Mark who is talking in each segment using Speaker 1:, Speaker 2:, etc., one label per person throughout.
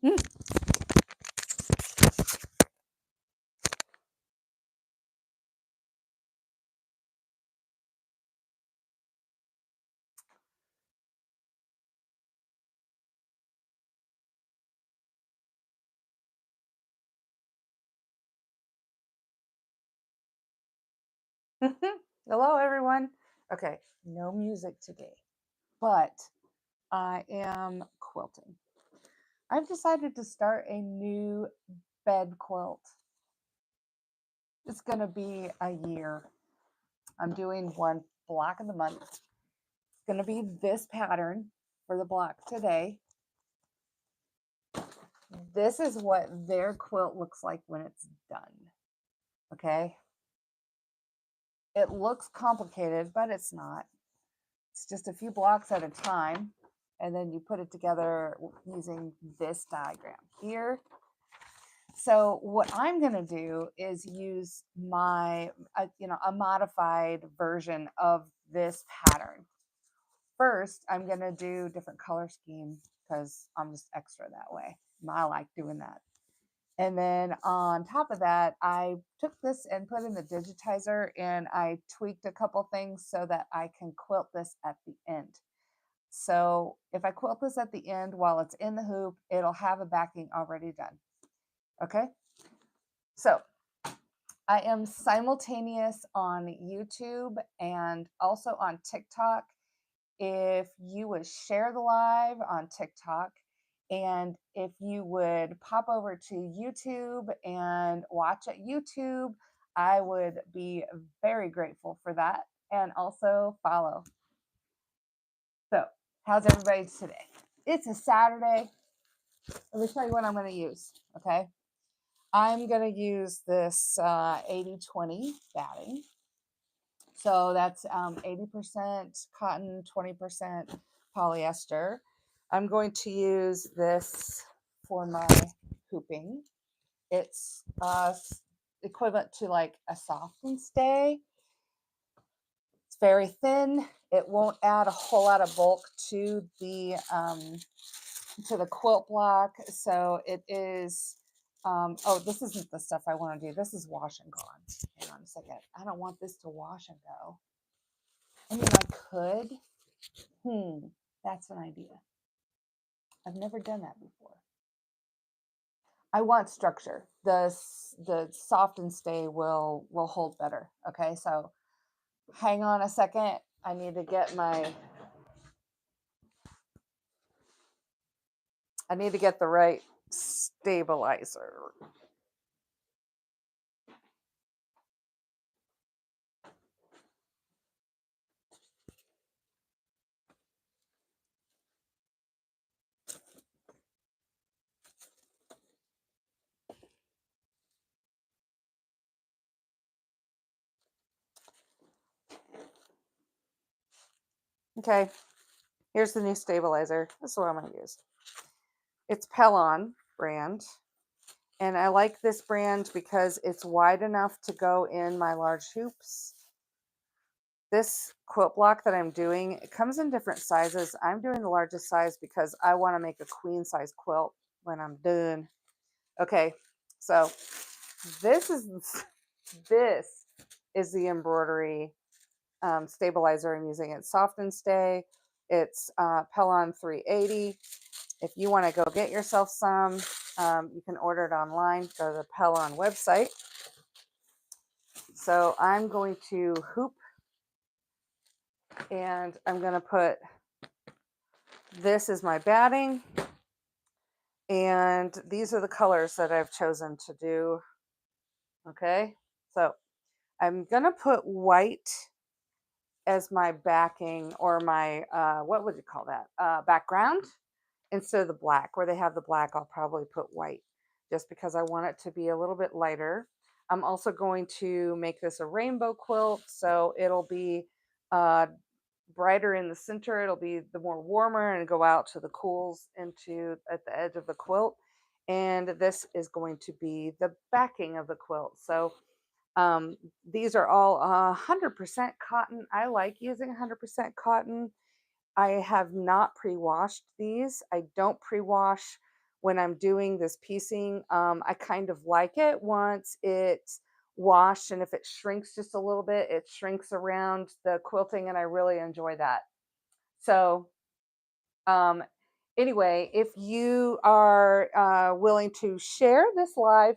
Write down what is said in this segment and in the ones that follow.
Speaker 1: Mm. Hello, everyone. Okay, no music today, but I am quilting. I've decided to start a new bed quilt. It's going to be a year. I'm doing one block of the month. It's going to be this pattern for the block today. This is what their quilt looks like when it's done. Okay. It looks complicated, but it's not. It's just a few blocks at a time. And then you put it together using this diagram here. So what I'm going to do is use my, a modified version of this pattern. First, I'm going to do different color scheme because I'm just extra that way. I like doing that. And then on top of that, I took this and put in the digitizer and I tweaked a couple things so that I can quilt this at the end. So if I quilt this at the end while it's in the hoop, it'll have a backing already done. Okay. So I am simultaneous on YouTube and also on TikTok. If you would share the live on TikTok and if you would pop over to YouTube and watch at YouTube, I would be very grateful for that. And also follow. So, how's everybody today? It's a Saturday. Let me show you what I'm going to use. Okay. I'm going to use this 80-20 batting. So that's 80% cotton, 20% polyester. I'm going to use this for my hooping. It's equivalent to like a soft and stay. It's very thin. It won't add a whole lot of bulk to the quilt block. So it is. Oh, this isn't the stuff I want to do. This is wash and gone. Hang on a second. I don't want this to wash and go. I mean, I could. That's an idea. I've never done that before. I want structure. The soft and stay will hold better. Okay, so hang on a second. I need to get the right stabilizer. Okay, here's the new stabilizer. This is what I'm going to use. It's Pellon brand. And I like this brand because it's wide enough to go in my large hoops. This quilt block that I'm doing, it comes in different sizes. I'm doing the largest size because I want to make a queen size quilt when I'm done. Okay, so this is the embroidery stabilizer I'm using. It's Soft and Stay. It's Pellon 380. If you want to go get yourself some, you can order it online. Go to the Pellon website. So I'm going to hoop and I'm going to put, this is my batting. And these are the colors that I've chosen to do. Okay. So I'm going to put white as my backing or my, what would you call that? Background instead of the black. Where they have the black, I'll probably put white just because I want it to be a little bit lighter. I'm also going to make this a rainbow quilt. So it'll be brighter in the center. It'll be the more warmer and go out to the cools into at the edge of the quilt. And this is going to be the backing of the quilt. So these are all 100% cotton. I like using 100% cotton. I have not pre-washed these. I don't pre-wash when I'm doing this piecing. I kind of like it once it's washed, and if it shrinks just a little bit, it shrinks around the quilting, and I really enjoy that. So um, anyway, if you are willing to share this live,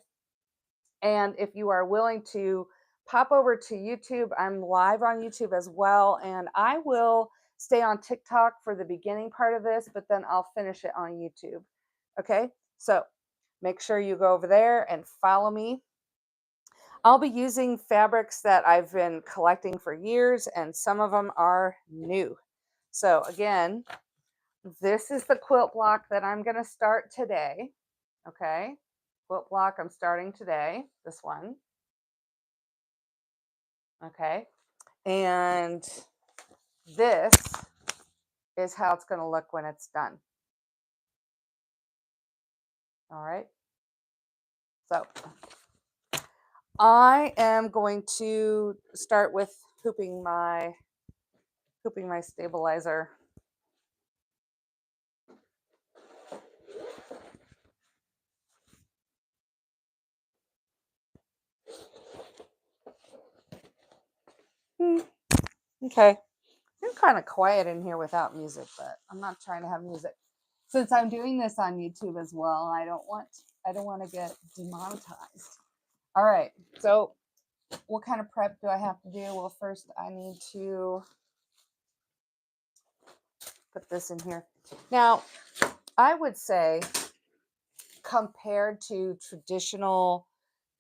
Speaker 1: and if you are willing to pop over to YouTube, I'm live on YouTube as well. And I will stay on TikTok for the beginning part of this, but then I'll finish it on YouTube. Okay. So make sure you go over there and follow me. I'll be using fabrics that I've been collecting for years, and some of them are new. So again, this is the quilt block that I'm going to start today. Okay. Quilt block I'm starting today, this one. Okay. And this is how it's going to look when it's done. All right. So I am going to start with hooping my stabilizer. Okay. It's kind of quiet in here without music, but I'm not trying to have music. Since I'm doing this on YouTube as well, I don't want to get demonetized. All right. So what kind of prep do I have to do? Well, first I need to put this in here. Now, I would say compared to traditional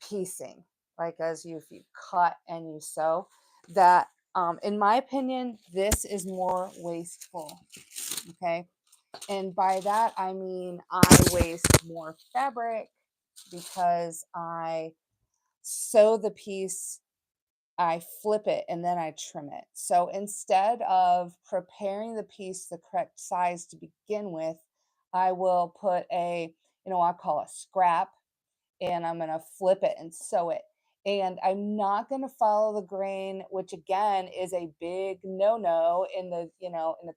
Speaker 1: piecing, like if you cut and you sew, that in my opinion, this is more wasteful. Okay. And by that, I mean I waste more fabric because I sew the piece, I flip it, and then I trim it. So instead of preparing the piece the correct size to begin with, I will put I call a scrap, and I'm going to flip it and sew it. And I'm not going to follow the grain, which again is a big no-no in the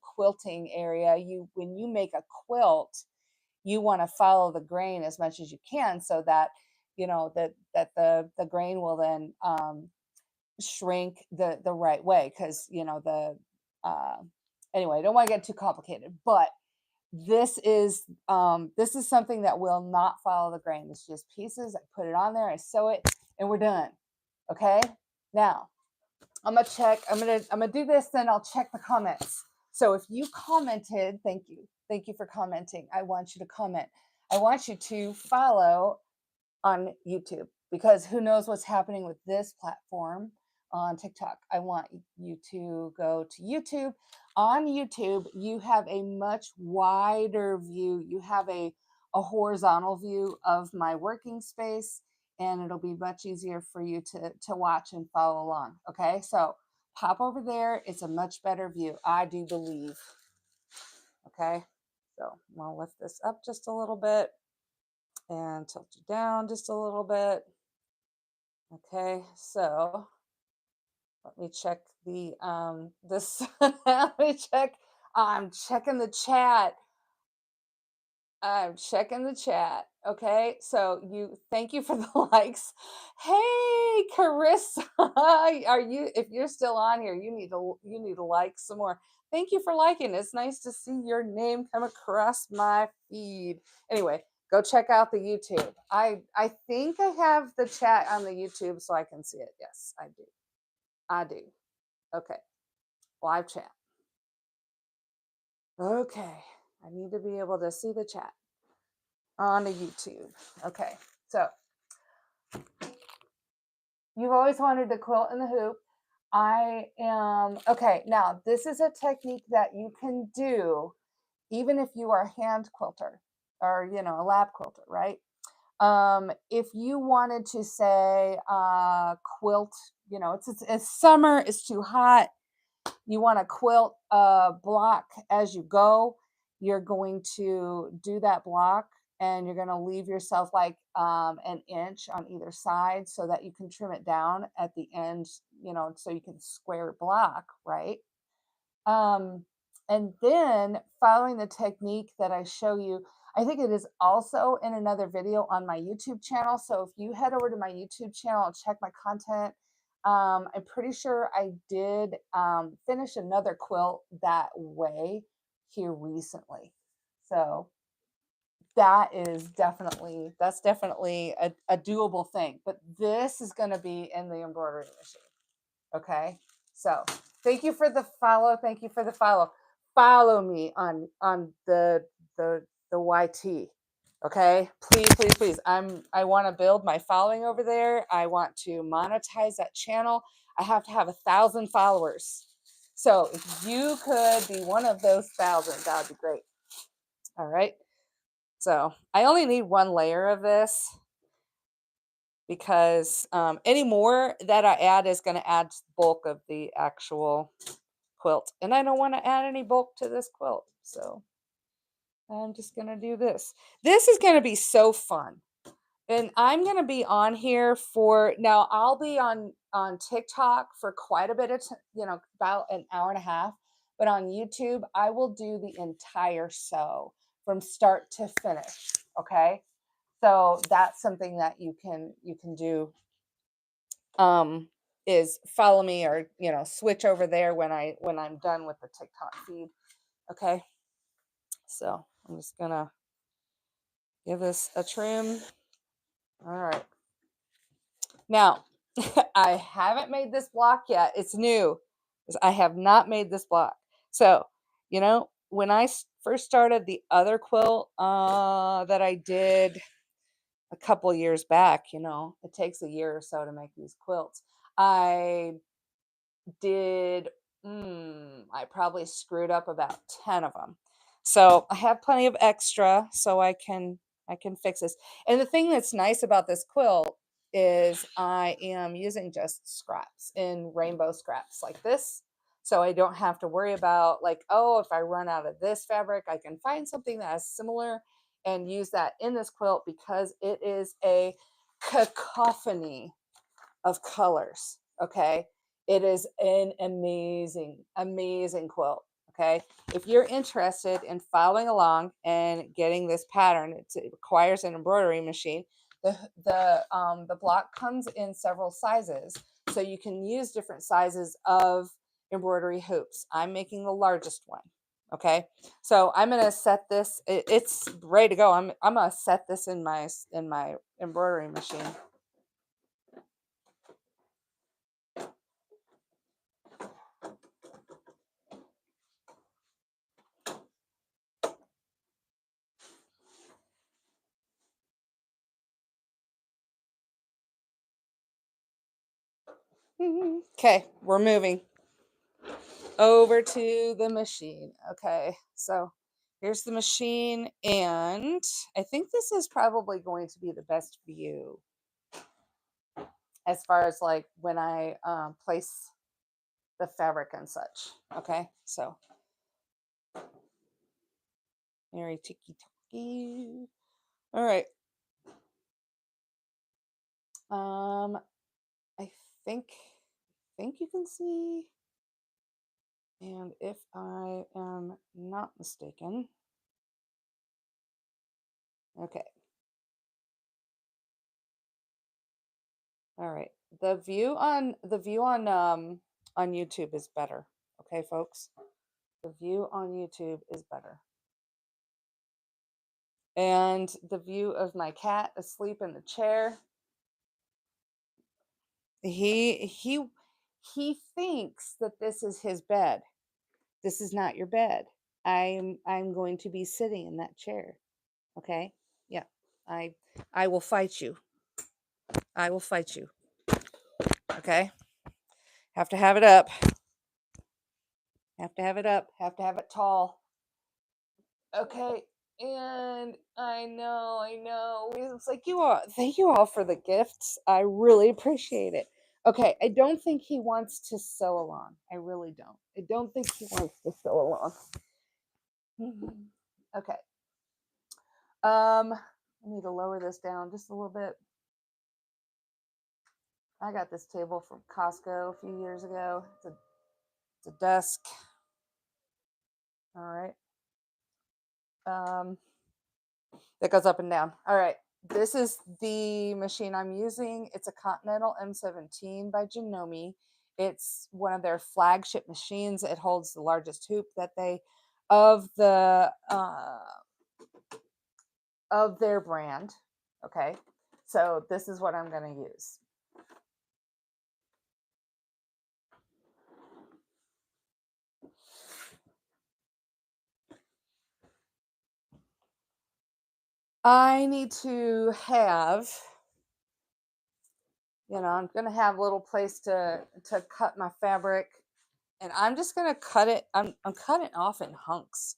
Speaker 1: quilting area. When you make a quilt, you want to follow the grain as much as you can so that the grain will then shrink the right way, because anyway, I don't want to get too complicated, but this is something that will not follow the grain. It's just pieces. I put it on there, I sew it, and we're done. Okay. Now I'm gonna do this, then I'll check the comments. So if you commented, thank you for commenting. I want you to comment. I want you to follow on YouTube, because who knows what's happening with this platform on TikTok. I want you to go to YouTube. On YouTube, you have a much wider view. You have a horizontal view of my working space, and it'll be much easier for you to watch and follow along. Okay, so pop over there. It's a much better view, I do believe. Okay, so I'll lift this up just a little bit and tilt you down just a little bit. Okay, so let me check the this let me check. I'm checking the chat. I'm checking the chat. Okay, so thank you for the likes. Hey, Carissa, if you're still on here, you need to like some more. Thank you for liking. It's nice to see your name come across my feed. Anyway, go check out the YouTube. I think I have the chat on the YouTube so I can see it. Yes, I do. I do. Okay. Live chat. Okay. I need to be able to see the chat on the YouTube. Okay. So you've always wanted to quilt in the hoop. I am okay. Now, this is a technique that you can do even if you are a hand quilter or a lap quilter, right? If you wanted to say quilt, it's summer, it's too hot, you want to quilt a block as you go, you're going to do that block, and you're going to leave yourself like an inch on either side so that you can trim it down at the end, so you can square block, right? And then following the technique that I show you, I think it is also in another video on my YouTube channel. So if you head over to my YouTube channel and check my content, I'm pretty sure I did finish another quilt that way here recently. So that's definitely a doable thing. But this is going to be in the embroidery machine. Okay. So thank you for the follow. Thank you for the follow. Follow me on the YT. Okay. Please, please, please. I want to build my following over there. I want to monetize that channel. I have to have 1,000 followers. So if you could be one of those 1,000, that would be great. All right. So I only need one layer of this because any more that I add is going to add bulk of the actual quilt. And I don't want to add any bulk to this quilt. So I'm just going to do this. This is going to be so fun. And I'm going to be on here for, now I'll be on TikTok for quite a bit of, about an hour and a half. But on YouTube, I will do the entire sew from start to finish. Okay. So that's something that you can do. Is follow me or switch over there when I'm done with the TikTok feed. Okay. So I'm just gonna give this a trim. All right. Now I haven't made this block yet. It's new. I have not made this block. So when I first started the other quilt that I did a couple years back, it takes a year or so to make these quilts. I probably screwed up about 10 of them. So I have plenty of extra so I can fix this. And the thing that's nice about this quilt is I am using just scraps in rainbow scraps like this. So I don't have to worry about like, oh, if I run out of this fabric, I can find something that is similar and use that in this quilt because it is a cacophony of colors. Okay. It is an amazing, amazing quilt. Okay. If you're interested in following along and getting this pattern, it requires an embroidery machine. The block comes in several sizes. So you can use different sizes of embroidery hoops. I'm making the largest one. Okay. So I'm going to set this. It's ready to go. I'm going to set this in my embroidery machine. Okay, we're moving over to the machine. Okay, so here's the machine, and I think this is probably going to be the best view as far as like when I place the fabric and such. Okay, so very ticky-tacky. All right. I think you can see, and if I am not mistaken, okay. All right. The view on YouTube is better. Okay, folks. The view on YouTube is better. And the view of my cat asleep in the chair. He thinks that this is his bed. This is not your bed. I'm going to be sitting in that chair. Okay? Yeah. I will fight you. I will fight you. Okay? Have to have it up. Have to have it up. Have to have it tall. Okay. And I know. It's like thank you all for the gifts. I really appreciate it. Okay. I don't think he wants to sew along. I really don't. I don't think he wants to sew along. Okay. I need to lower this down just a little bit. I got this table from Costco a few years ago. It's a desk. All right. that goes up and down. All right. This is the machine I'm using. It's a Continental M17 by Janome. It's one of their flagship machines. It holds the largest hoop that they of their brand. Okay. So this is what I'm going to use. I need to have, I'm going to have a little place to cut my fabric, and I'm just going to cut it. I'm cutting off in hunks,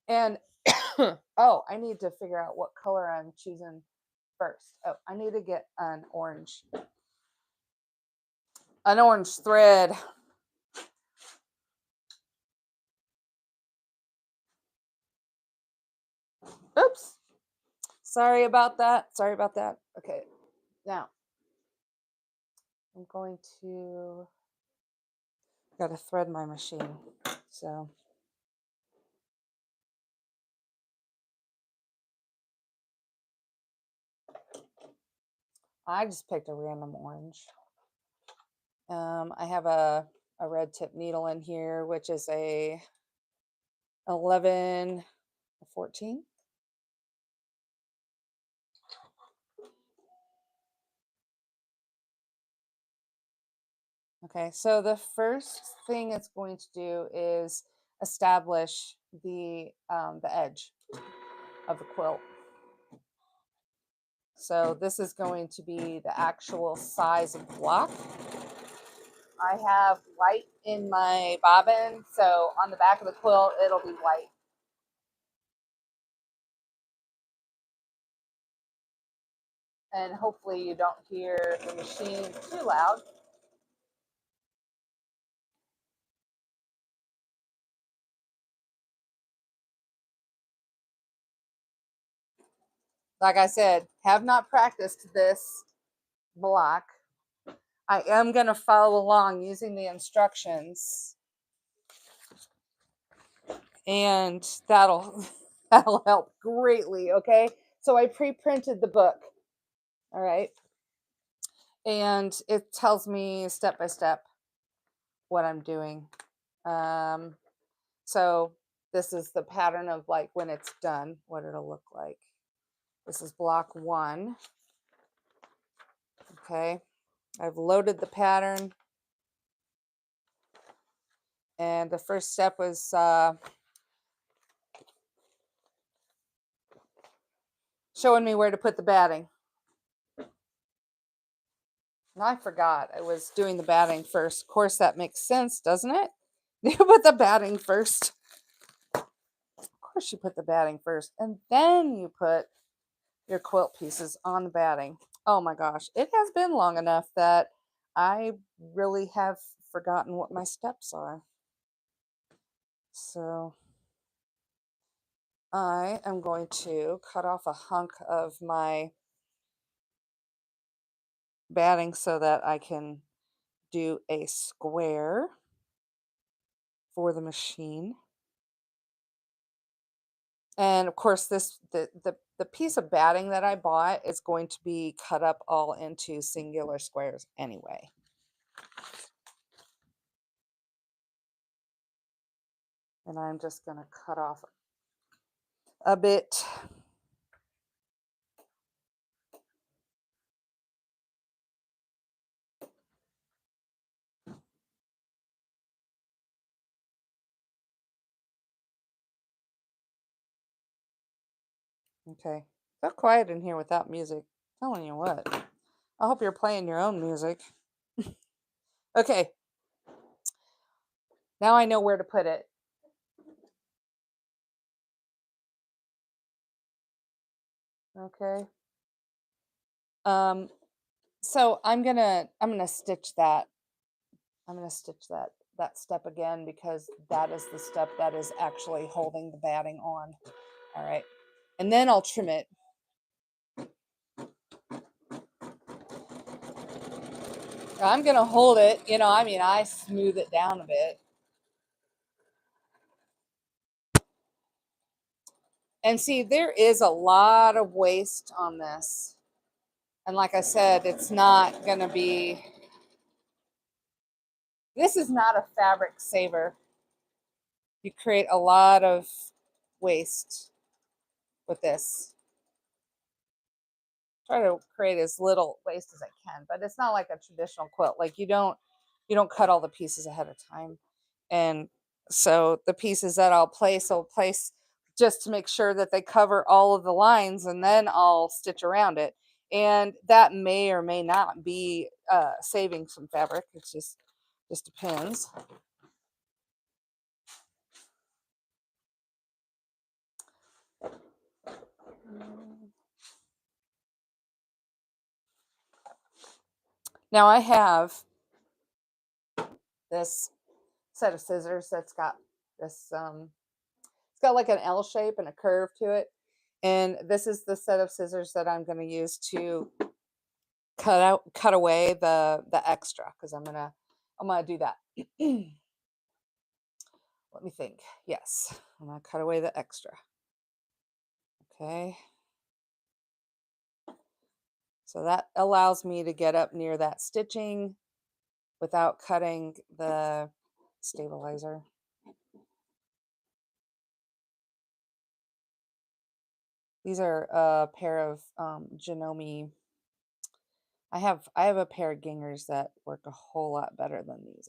Speaker 1: and oh, I need to figure out what color I'm choosing first. Oh, I need to get an orange thread. Oops. Sorry about that. Okay. Now, I'm going to, got to thread my machine. So, I just picked a random orange. I have a red tip needle in here, which is a 11, 14. Okay, so the first thing it's going to do is establish the edge of the quilt. So this is going to be the actual size of block. I have white in my bobbin, so on the back of the quilt, it'll be white. And hopefully you don't hear the machine too loud. Like I said, have not practiced this block. I am going to follow along using the instructions, and that'll help greatly. Okay, so I pre-printed the book. All right, and it tells me step by step what I'm doing. So this is the pattern of like when it's done, what it'll look like. This is block 1. Okay, I've loaded the pattern, and the first step was showing me where to put the batting. And I forgot I was doing the batting first. Of course, that makes sense, doesn't it? You put the batting first. Of course, you put the batting first, and then you put your quilt pieces on the batting. Oh my gosh, it has been long enough that I really have forgotten what my steps are. So I am going to cut off a hunk of my batting so that I can do a square for the machine. And of course, the piece of batting that I bought is going to be cut up all into singular squares anyway. And I'm just going to cut off a bit. Okay. So quiet in here without music. I'm telling you what. I hope you're playing your own music. Okay. Now I know where to put it. Okay. So I'm gonna stitch that. I'm gonna stitch that step again, because that is the step that is actually holding the batting on. All right. And then I'll trim it. I'm going to hold it, I smooth it down a bit. And see, there is a lot of waste on this. And like I said, it's not going to be, this is not a fabric saver. You create a lot of waste with this. Try to create as little waste as I can, but it's not like a traditional quilt. Like you don't cut all the pieces ahead of time. And so the pieces that I'll place just to make sure that they cover all of the lines, and then I'll stitch around it. And that may or may not be saving some fabric. It's just depends. Now I have this set of scissors that's got this it's got like an L shape and a curve to it. And this is the set of scissors that I'm going to use to cut away the extra, because I'm gonna do that. Let me think. Yes, I'm gonna cut away the extra. Okay. So that allows me to get up near that stitching without cutting the stabilizer. These are a pair of Janome. I have a pair of gingers that work a whole lot better than these.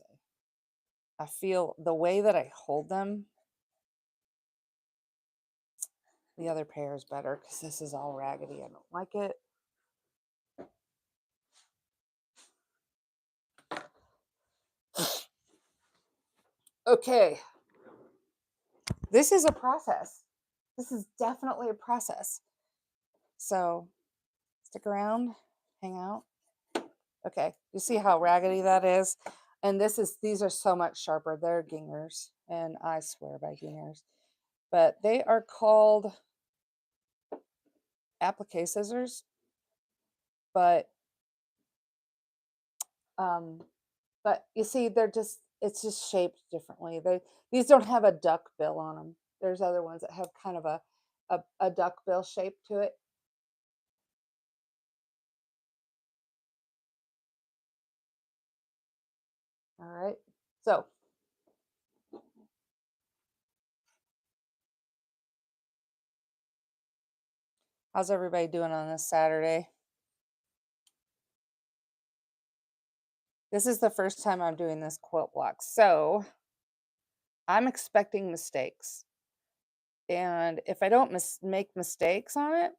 Speaker 1: I feel the way that I hold them, the other pair is better, because this is all raggedy. I don't like it. Okay. This is a process. This is definitely a process. So stick around, hang out. Okay, you see how raggedy that is? And these are so much sharper. They're gingers, and I swear by gingers. But they are called applique scissors. But you see, it's just shaped differently. These don't have a duck bill on them. There's other ones that have kind of a duck bill shape to it. All right, so how's everybody doing on this Saturday? This is the first time I'm doing this quilt block, so I'm expecting mistakes. And if I don't make mistakes on it,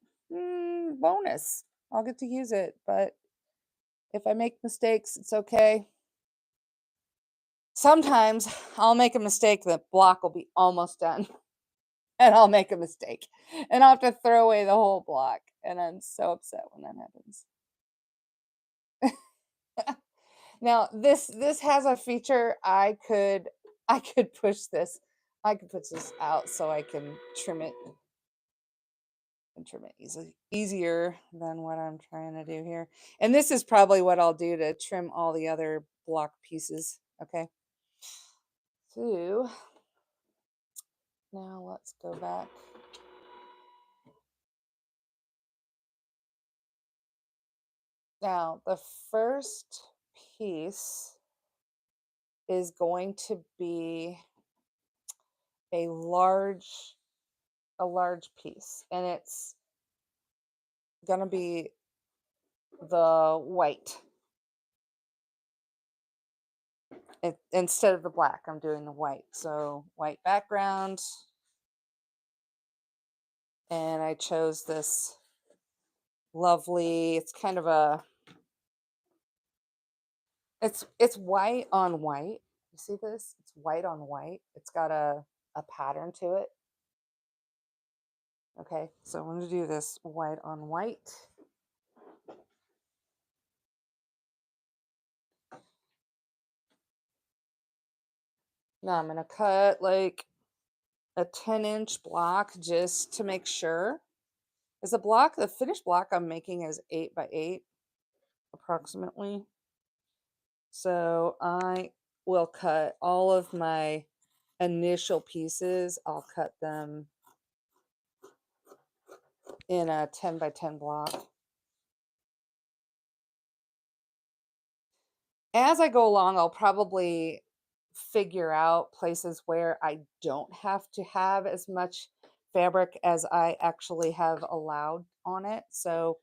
Speaker 1: bonus. I'll get to use it. But if I make mistakes, it's okay. Sometimes I'll make a mistake, the block will be almost done, and I'll make a mistake, and I'll have to throw away the whole block, and I'm so upset when that happens. Now this has a feature. I could push this. I could put this out so I can trim it easier than what I'm trying to do here. And this is probably what I'll do to trim all the other block pieces. Okay. So now let's go back. Now the first piece is going to be a large piece, and it's going to be the white. Instead of the black, I'm doing the white. So white background. And I chose this lovely, it's kind of it's white on white. You see this? It's white on white. It's got a pattern to it. Okay, so I'm going to do this white on white. Now I'm going to cut like a 10-inch block just to make sure. Is the finished block I'm making is 8 by 8 approximately. So I will cut all of my initial pieces. I'll cut them in a 10 by 10 block. As I go along, I'll probably figure out places where I don't have to have as much fabric as I actually have allowed on it. So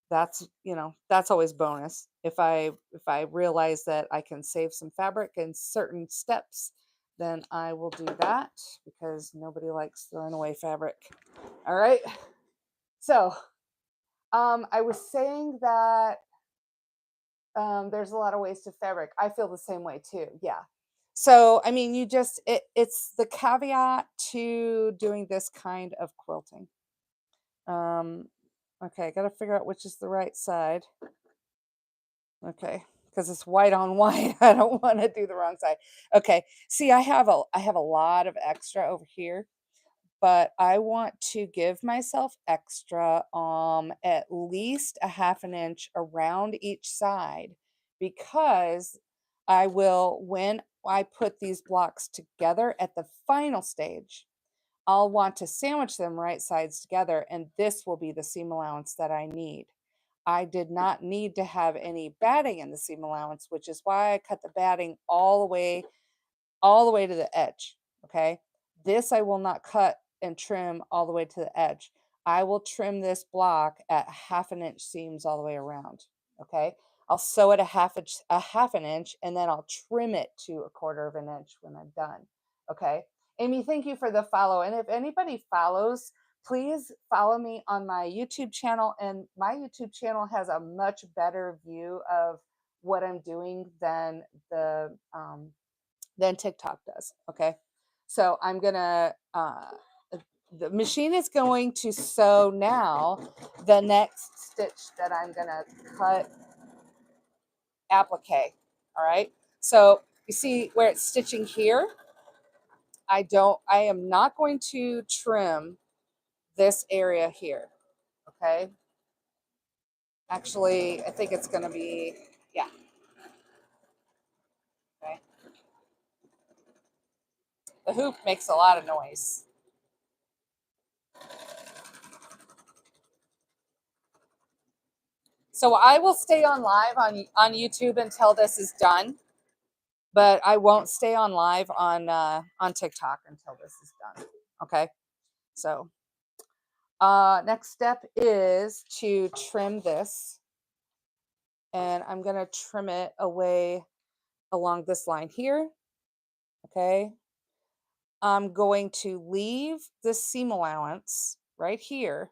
Speaker 1: that's, that's always bonus. If I realize that I can save some fabric in certain steps, then I will do that, because nobody likes throwing away fabric. All right. So I was saying that there's a lot of ways to fabric. I feel the same way too. Yeah. So, I mean, it's the caveat to doing this kind of quilting. Okay, I got to figure out which is the right side. Okay, because it's white on white. I don't want to do the wrong side. Okay. See, I have a lot of extra over here, but I want to give myself extra at least a half an inch around each side, because I will, when I put these blocks together at the final stage, I'll want to sandwich them right sides together, and this will be the seam allowance that I need. I did not need to have any batting in the seam allowance, which is why I cut the batting all the way to the edge. Okay. This I will not cut and trim all the way to the edge. I will trim this block at half an inch seams all the way around. Okay. I'll sew it a half an inch, and then I'll trim it to a quarter of an inch when I'm done. Okay. Amy, thank you for the follow. And if anybody follows, please follow me on my YouTube channel. And my YouTube channel has a much better view of what I'm doing than TikTok does. Okay. So I'm gonna the machine is going to sew now the next stitch that I'm gonna cut applique. All right. So you see where it's stitching here? I am not going to trim this area here. Okay. Actually, I think it's gonna be, yeah. Okay. The hoop makes a lot of noise. So I will stay on live on YouTube until this is done, but I won't stay on live on TikTok until this is done. Okay. So next step is to trim this, and I'm going to trim it away along this line here. Okay. I'm going to leave the seam allowance right here.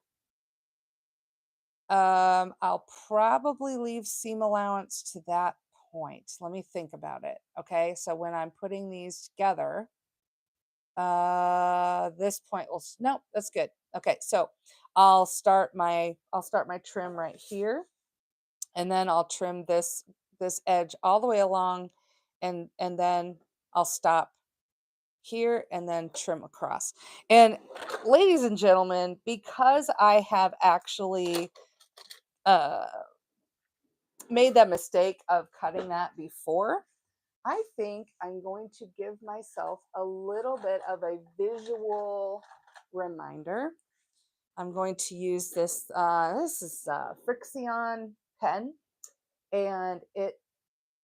Speaker 1: I'll probably leave seam allowance to that point. Let me think about it. Okay, so when I'm putting these together, this point will, no, that's good. Okay, so I'll start my trim right here, and then I'll trim this edge all the way along, and then I'll stop here and then trim across. And ladies and gentlemen, because I have actually uh made that mistake of cutting that before, I think I'm going to give myself a little bit of a visual reminder. I'm going to use this. This is Frixion pen, and it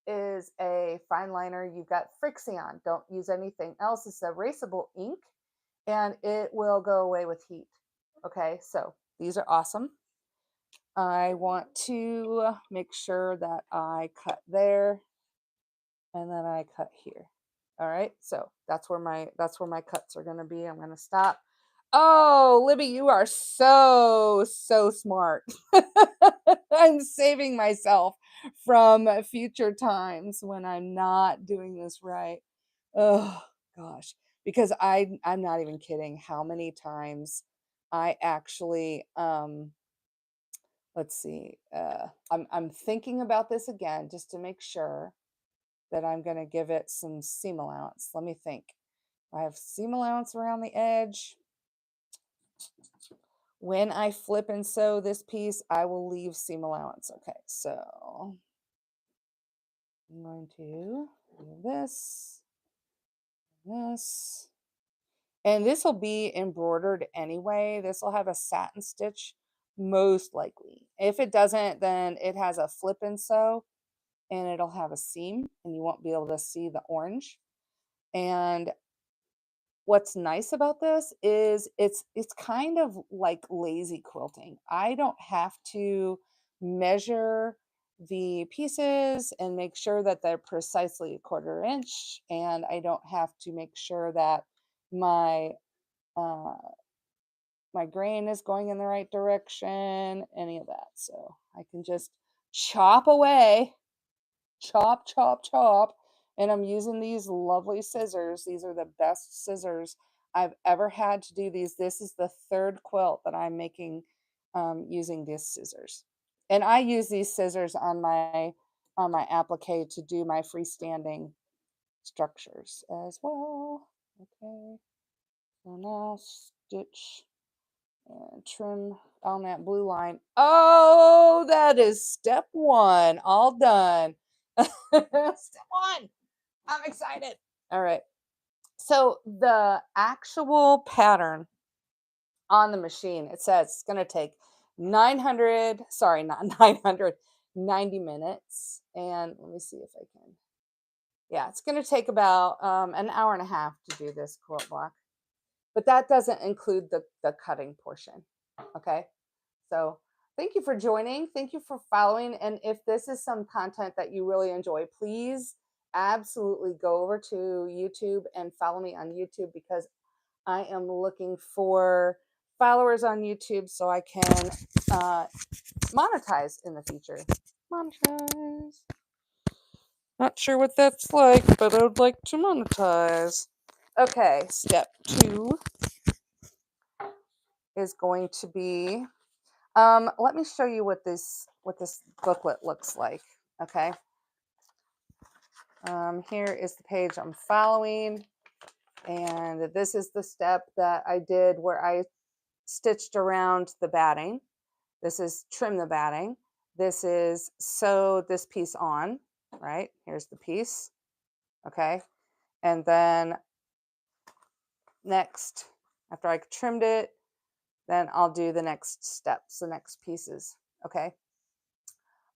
Speaker 1: is a fine liner. You've got Frixion. Don't use anything else. It's erasable ink, and it will go away with heat. Okay, so these are awesome. I want to make sure that I cut there, and then I cut here. All right, so that's where my cuts are going to be. I'm going to stop. Oh, Libby, you are so smart. I'm saving myself from future times when I'm not doing this right. Oh gosh, because I'm not even kidding how many times I actually let's see. I'm thinking about this again just to make sure that I'm going to give it some seam allowance. Let me think. I have seam allowance around the edge. When I flip and sew this piece, I will leave seam allowance. Okay, so I'm going to do this, and this will be embroidered anyway. This will have a satin stitch most likely. If it doesn't, then it has a flip and sew, and it'll have a seam, and you won't be able to see the orange. And what's nice about this is it's kind of like lazy quilting. I don't have to measure the pieces and make sure that they're precisely a 1/4 inch, and I don't have to make sure that my uh, my grain is going in the right direction, any of that. So I can just chop away, chop, chop, chop. And I'm using these lovely scissors. These are the best scissors I've ever had to do these. This is the 3rd quilt that I'm making using these scissors. And I use these scissors on my applique to do my freestanding structures as well. Okay, so now stitch and trim on that blue line. Oh, that is step 1, all done. Step 1. I'm excited. All right. So the actual pattern on the machine, it says it's going to take 900, sorry, not 900, 90 minutes. And let me see if I can. Yeah, it's going to take about an hour and a half to do this quilt block. But that doesn't include the cutting portion. Okay. So thank you for joining. Thank you for following. And if this is some content that you really enjoy, please absolutely go over to YouTube and follow me on YouTube, because I am looking for followers on YouTube so I can monetize in the future. Monetize. Not sure what that's like, but I would like to monetize. Okay, step 2 is going to be, let me show you what this booklet looks like. Okay. Here is the page I'm following, and this is the step that I did where I stitched around the batting. This is trim the batting. This is sew this piece on, right? Here's the piece. Okay. And then next, after I trimmed it, then I'll do the next steps, the next pieces. Okay.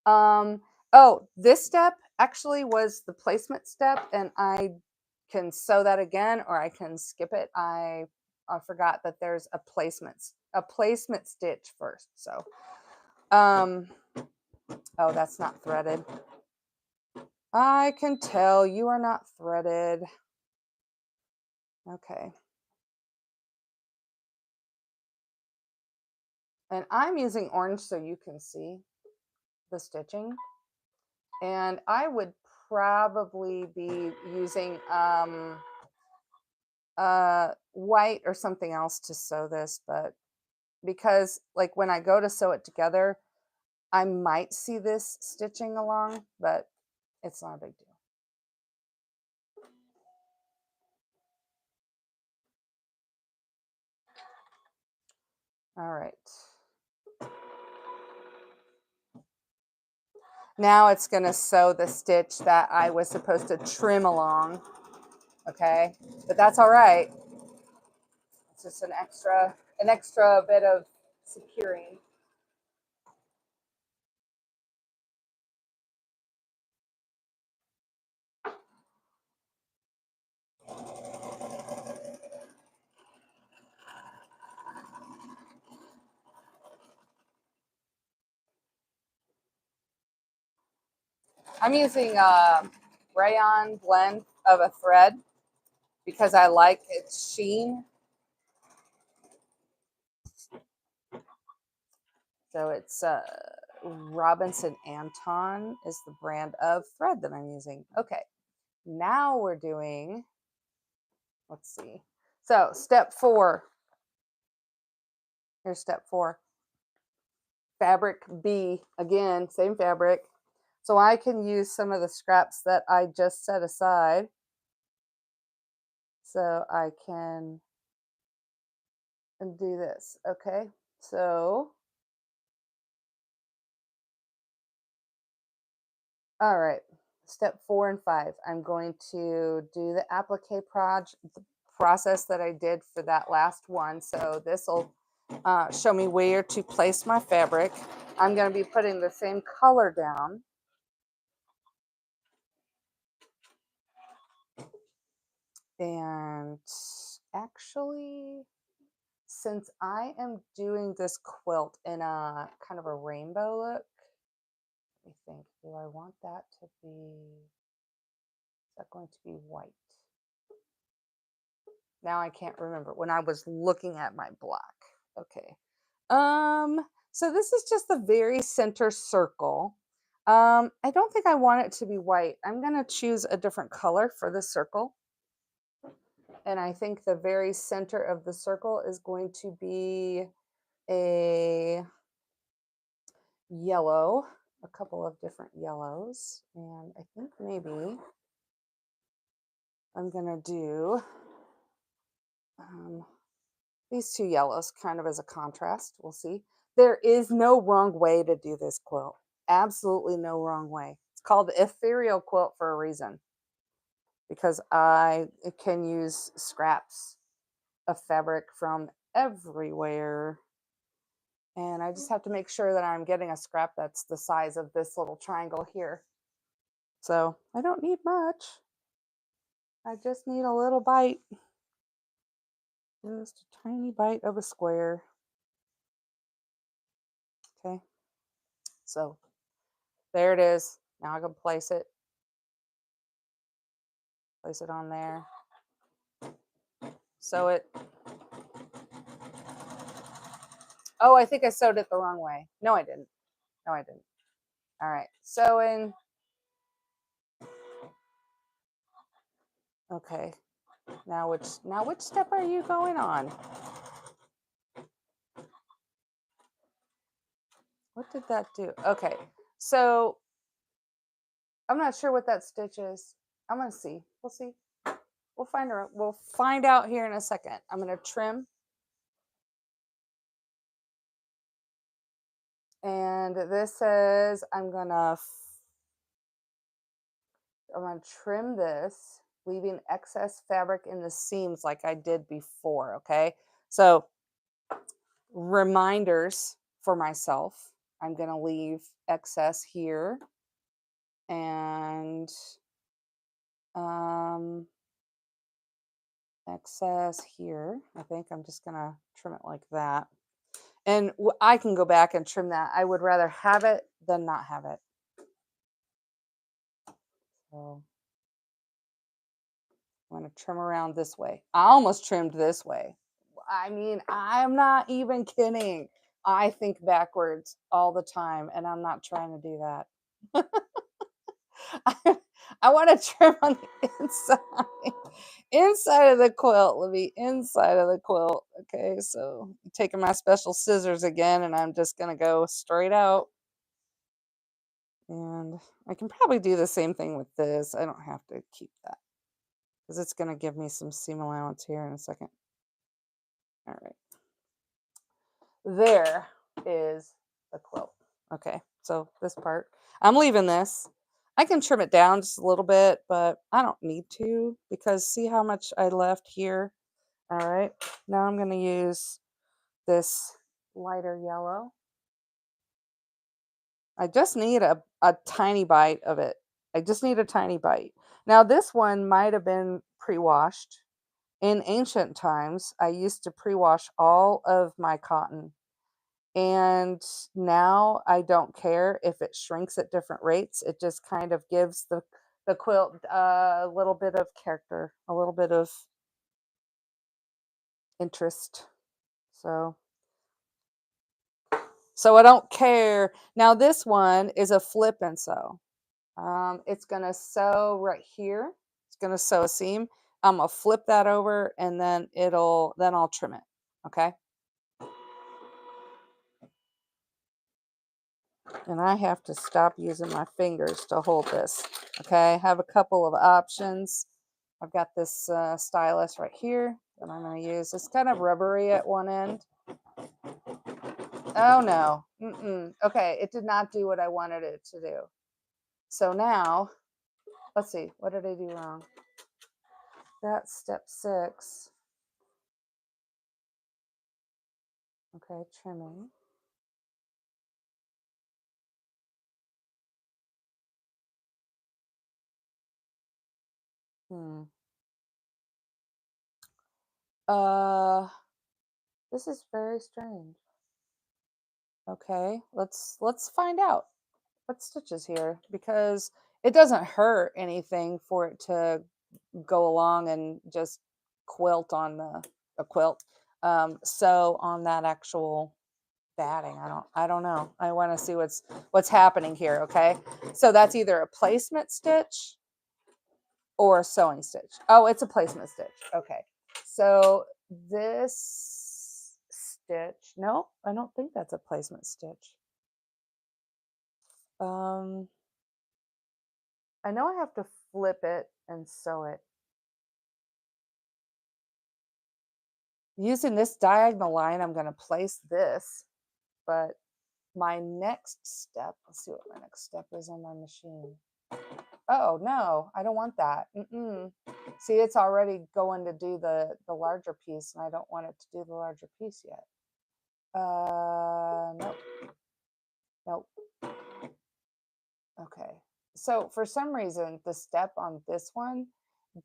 Speaker 1: Oh, this step actually was the placement step, and I can sew that again, or I can skip it. I forgot that there's a placement stitch first. So, oh, that's not threaded. I can tell you are not threaded. Okay. And I'm using orange so you can see the stitching. And I would probably be using white or something else to sew this, but because like when I go to sew it together, I might see this stitching along, but it's not a big deal. All right. Now it's going to sew the stitch that I was supposed to trim along. Okay, but that's all right. It's just an extra bit of securing. I'm using a rayon blend of a thread because I like its sheen. So it's Robinson Anton is the brand of thread that I'm using. Okay, now we're doing, let's see. So step 4. Here's step 4. Fabric B, again, same fabric. So I can use some of the scraps that I just set aside. So I can do this. Okay, so all right, step 4 and 5. I'm going to do the applique process that I did for that last one. So this will show me where to place my fabric. I'm going to be putting the same color down. And actually, since I am doing this quilt in a kind of a rainbow look, let me think, do I want that to be, is that going to be white? Now I can't remember when I was looking at my block. Okay. So this is just the very center circle. I don't think I want it to be white. I'm going to choose a different color for the circle. And I think the very center of the circle is going to be a yellow, a couple of different yellows. And I think maybe I'm going to do these two yellows kind of as a contrast. We'll see. There is no wrong way to do this quilt. Absolutely no wrong way. It's called the ethereal quilt for a reason, because I can use scraps of fabric from everywhere. And I just have to make sure that I'm getting a scrap that's the size of this little triangle here. So I don't need much. I just need a little bite. Just a tiny bite of a square. Okay. So there it is. Now I can place it. Place it on there. Sew it. Oh, I think I sewed it the wrong way. No, I didn't. No, I didn't. All right. Sewing. Okay. Now which step are you going on? What did that do? Okay. So I'm not sure what that stitch is. I'm going to see. We'll see. We'll find out here in a second. I'm going to trim. And this says I'm going to trim this, leaving excess fabric in the seams like I did before, okay? So reminders for myself. I'm going to leave excess here and excess here. I think I'm just going to trim it like that. And I can go back and trim that. I would rather have it than not have it. So I'm going to trim around this way. I almost trimmed this way. I mean, I'm not even kidding. I think backwards all the time, and I'm not trying to do that. I want to trim on the inside of the quilt. Let me inside of the quilt. Okay, so I'm taking my special scissors again, and I'm just going to go straight out. And I can probably do the same thing with this. I don't have to keep that because it's going to give me some seam allowance here in a second. All right. There is the quilt. Okay, so this part, I'm leaving this. I can trim it down just a little bit, but I don't need to because see how much I left here? All right, now I'm going to use this lighter yellow. I just need a tiny bite of it. I just need a tiny bite. Now this one might have been pre-washed. In ancient times, I used to pre-wash all of my cotton. And now I don't care if it shrinks at different rates. It just kind of gives the quilt a little bit of character, a little bit of interest. So I don't care. Now this one is a flip and sew. It's going to sew right here. It's going to sew a seam. I'm going to flip that over and then I'll trim it. Okay. And I have to stop using my fingers to hold this. Okay, I have a couple of options. I've got this stylus right here that I'm going to use. It's kind of rubbery at one end. Oh no. Okay, it did not do what I wanted it to do. So now, let's see, what did I do wrong? That's step 6. Okay, trimming. Hmm. Uh, this is very strange. Okay, let's find out what stitches here, because it doesn't hurt anything for it to go along and just quilt on a quilt. So on that actual batting, I don't know. I want to see what's happening here. Okay, so that's either a placement stitch or a sewing stitch. Oh, it's a placement stitch. Okay, so this stitch, no, I don't think that's a placement stitch. um I know I have to flip it and sew it using this diagonal line. I'm going to place this, but my next step, let's see what my next step is on my machine. Oh no, I don't want that. See, it's already going to do the larger piece, and I don't want it to do the larger piece yet. Nope. Nope. Okay. So for some reason, the step on this one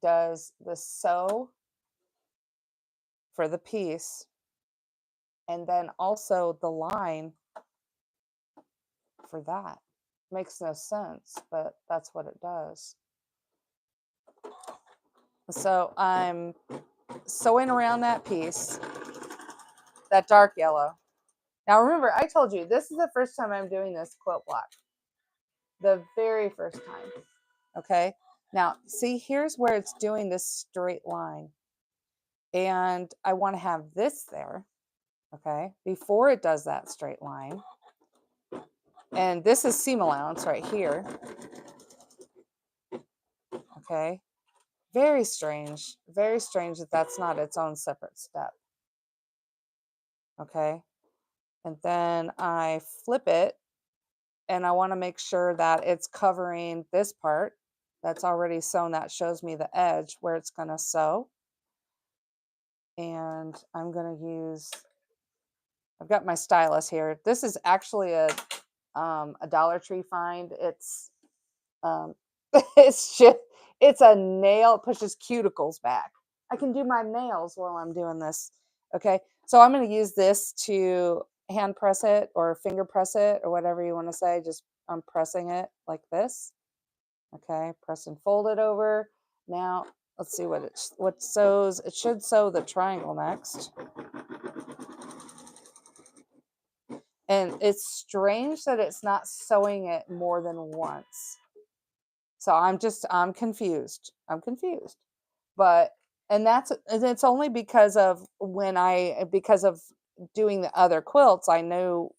Speaker 1: does the sew for the piece, and then also the line for that. Makes no sense, but that's what it does. So I'm sewing around that piece, that dark yellow. Now remember, I told you this is the first time I'm doing this quilt block. The very first time. Okay. Now see, here's where it's doing this straight line. And I want to have this there. Okay. Before it does that straight line. And this is seam allowance right here. Okay. Very strange that that's not its own separate step. Okay. And then I flip it, and I want to make sure that it's covering this part that's already sewn. That shows me the edge where it's going to sew. And I'm going to use, I've got my stylus here. This is actually a Dollar Tree find. It's it's a nail. It pushes cuticles back. I can do my nails while I'm doing this. Okay, so I'm going to use this to hand press it or finger press it or whatever you want to say. Just I'm pressing it like this. Okay, press and fold it over. Now let's see what sews. It should sew the triangle next. And it's strange that it's not sewing it more than once. So I'm confused. I'm confused. But and it's only because of because of doing the other quilts, I know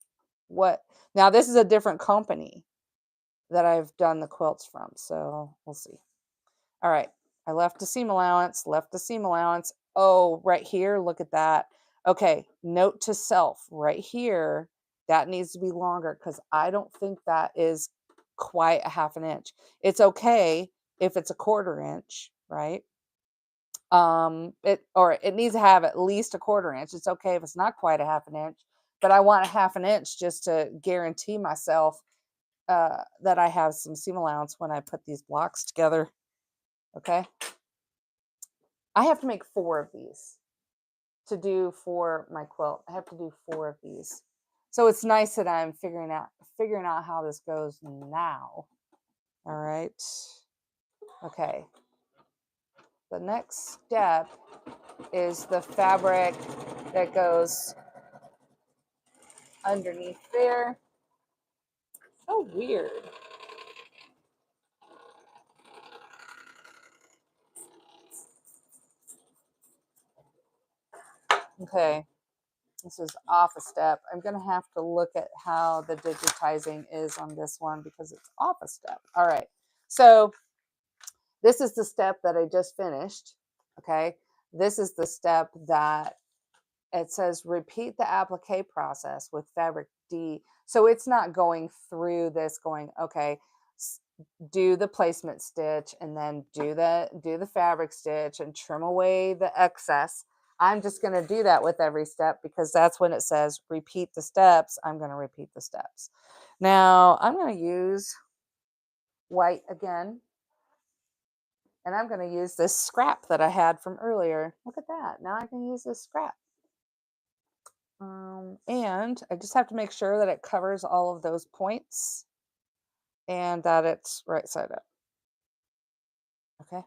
Speaker 1: what. Now this is a different company that I've done the quilts from, so we'll see. All right. I left a seam allowance, Oh, right here, look at that. Okay, note to self right here, that needs to be longer because I don't think that is quite a half an inch. It's okay if it's a 1/4 inch, right? It needs to have at least a 1/4 inch. It's okay if it's not quite a half an inch, but I want a half an inch just to guarantee myself that I have some seam allowance when I put these blocks together. Okay. I have to make 4 of these to do for my quilt. I have to do 4 of these. So it's nice that I'm figuring out how this goes now. All right. Okay. The next step is the fabric that goes underneath there. So weird. Okay. This is off a step. I'm going to have to look at how the digitizing is on this one because it's off a step. All right. So this is the step that I just finished. Okay. This is the step that it says repeat the applique process with fabric D. So it's not going through this going, okay, do the placement stitch and then do the fabric stitch and trim away the excess. I'm just going to do that with every step because that's when it says repeat the steps. I'm going to repeat the steps. Now I'm going to use white again. And I'm going to use this scrap that I had from earlier. Look at that. Now I can use this scrap. And I just have to make sure that it covers all of those points and that it's right side up. Okay.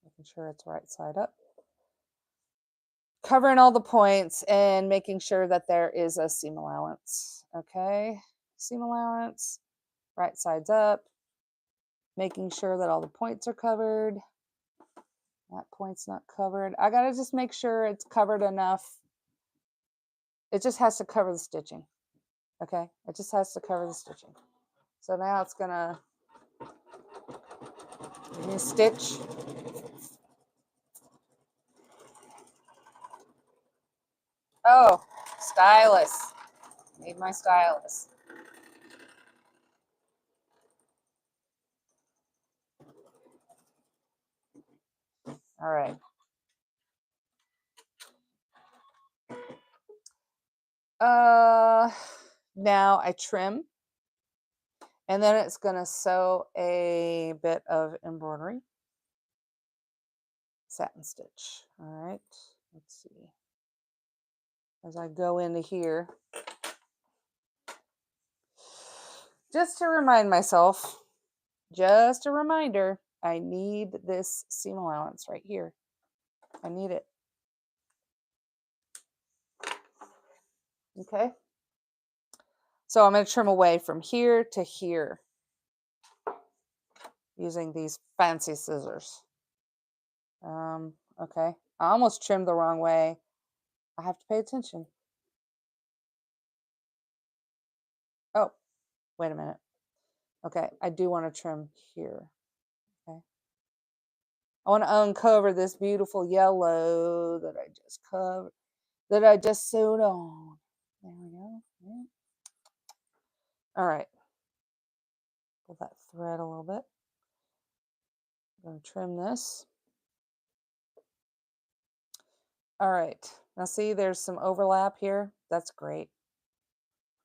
Speaker 1: Making sure it's right side up. Covering all the points and making sure that there is a seam allowance. Okay. Seam allowance, right sides up. Making sure that all the points are covered. That point's not covered. I got to just make sure it's covered enough. It just has to cover the stitching. Okay, it just has to cover the stitching. So now it's gonna stitch. Oh, stylus. Need my stylus. All right. Now I trim. And then it's gonna sew a bit of embroidery. Satin stitch. All right. Let's see. As I go into here. Just to remind myself, just a reminder, I need this seam allowance right here. I need it. Okay. So I'm going to trim away from here to here using these fancy scissors. Okay. I almost trimmed the wrong way. I have to pay attention. Oh, wait a minute. Okay. I do want to trim here. Okay. I want to uncover this beautiful yellow that I just covered, that I just sewed on. There we go. Yeah. All right. Pull that thread a little bit. I'm going to trim this. All right. Now see, there's some overlap here. That's great.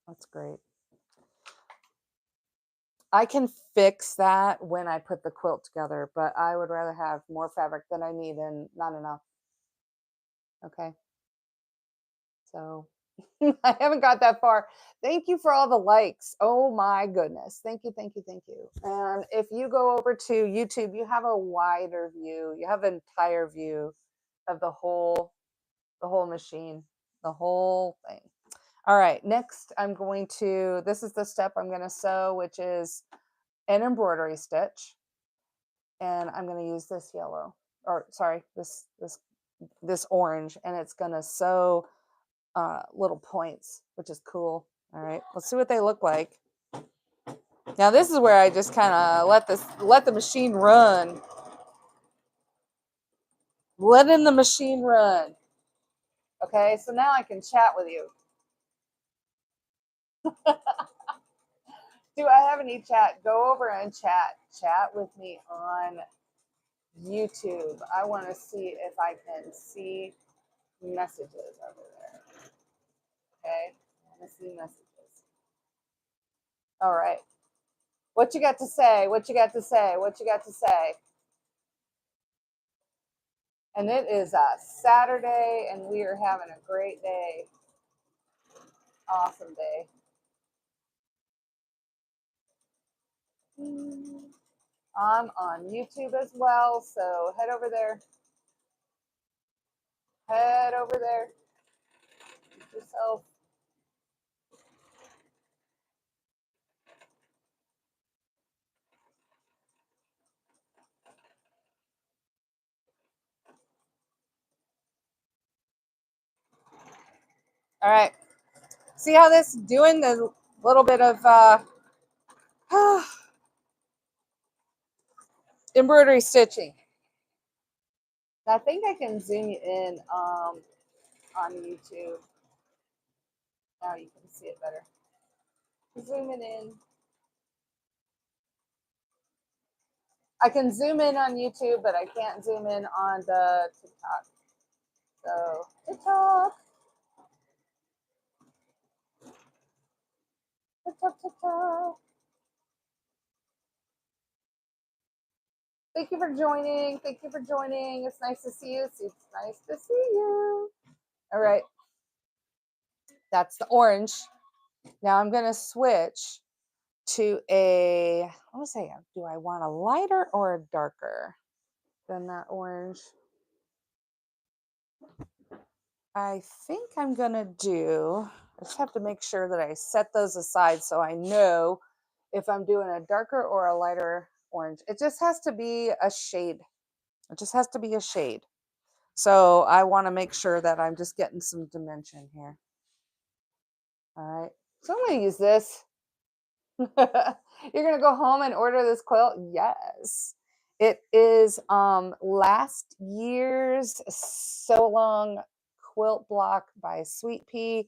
Speaker 1: That's great. I can fix that when I put the quilt together, but I would rather have more fabric than I need and not enough. Okay. So I haven't got that far. Thank you for all the likes. Oh my goodness. Thank you, thank you, thank you. And if you go over to YouTube, you have a wider view. You have an entire view of the whole machine, the whole thing. All right, next I'm going to, this is the step I'm going to sew, which is an embroidery stitch. And I'm going to use this yellow, or sorry, this orange, and it's going to sew little points, which is cool. All right, let's see what they look like. Now this is where I just kind of let the machine run. Letting the machine run. Okay, so now I can chat with you. Do I have any chat? Go over and chat with me on YouTube. I want to see if I can see messages over there. Okay, I want to see messages. All right. What you got to say? What you got to say? What you got to say? And it is a Saturday, and we are having a great day. Awesome day. I'm on YouTube as well, so head over there. Head over there. Get yourself. All right. See how this is doing the little bit of embroidery stitching. I think I can zoom you in on YouTube. Now you can see it better. Zoom it in. I can zoom in on YouTube, but I can't zoom in on the TikTok. So TikTok, TikTok, TikTok. Thank you for joining. Thank you for joining. It's nice to see you. It's nice to see you. All right. That's the orange. Now I'm going to switch to a, let me say, do I want a lighter or a darker than that orange? I think I'm going to do, I just have to make sure that I set those aside so I know if I'm doing a darker or a lighter orange. It just has to be a shade. It just has to be a shade. So I want to make sure that I'm just getting some dimension here. All right. So I'm going to use this. You're going to go home and order this quilt? Yes. It is last year's Sew Along quilt block by Sweet Pea.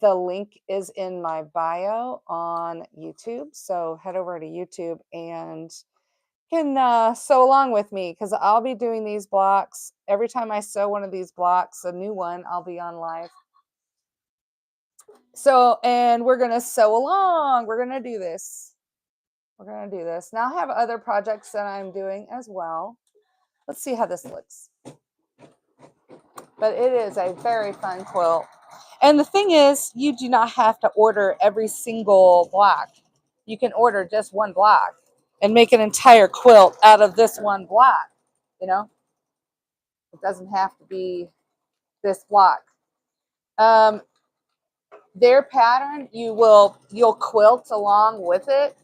Speaker 1: The link is in my bio on YouTube. So head over to YouTube and can sew along with me because I'll be doing these blocks. Every time I sew one of these blocks, a new one, I'll be on live. So, and we're going to sew along. We're going to do this. We're going to do this. Now I have other projects that I'm doing as well. Let's see how this looks. But it is a very fun quilt. And the thing is, you do not have to order every single block. You can order just one block and make an entire quilt out of this one block. You know, it doesn't have to be this block. Their pattern, you'll quilt along with it,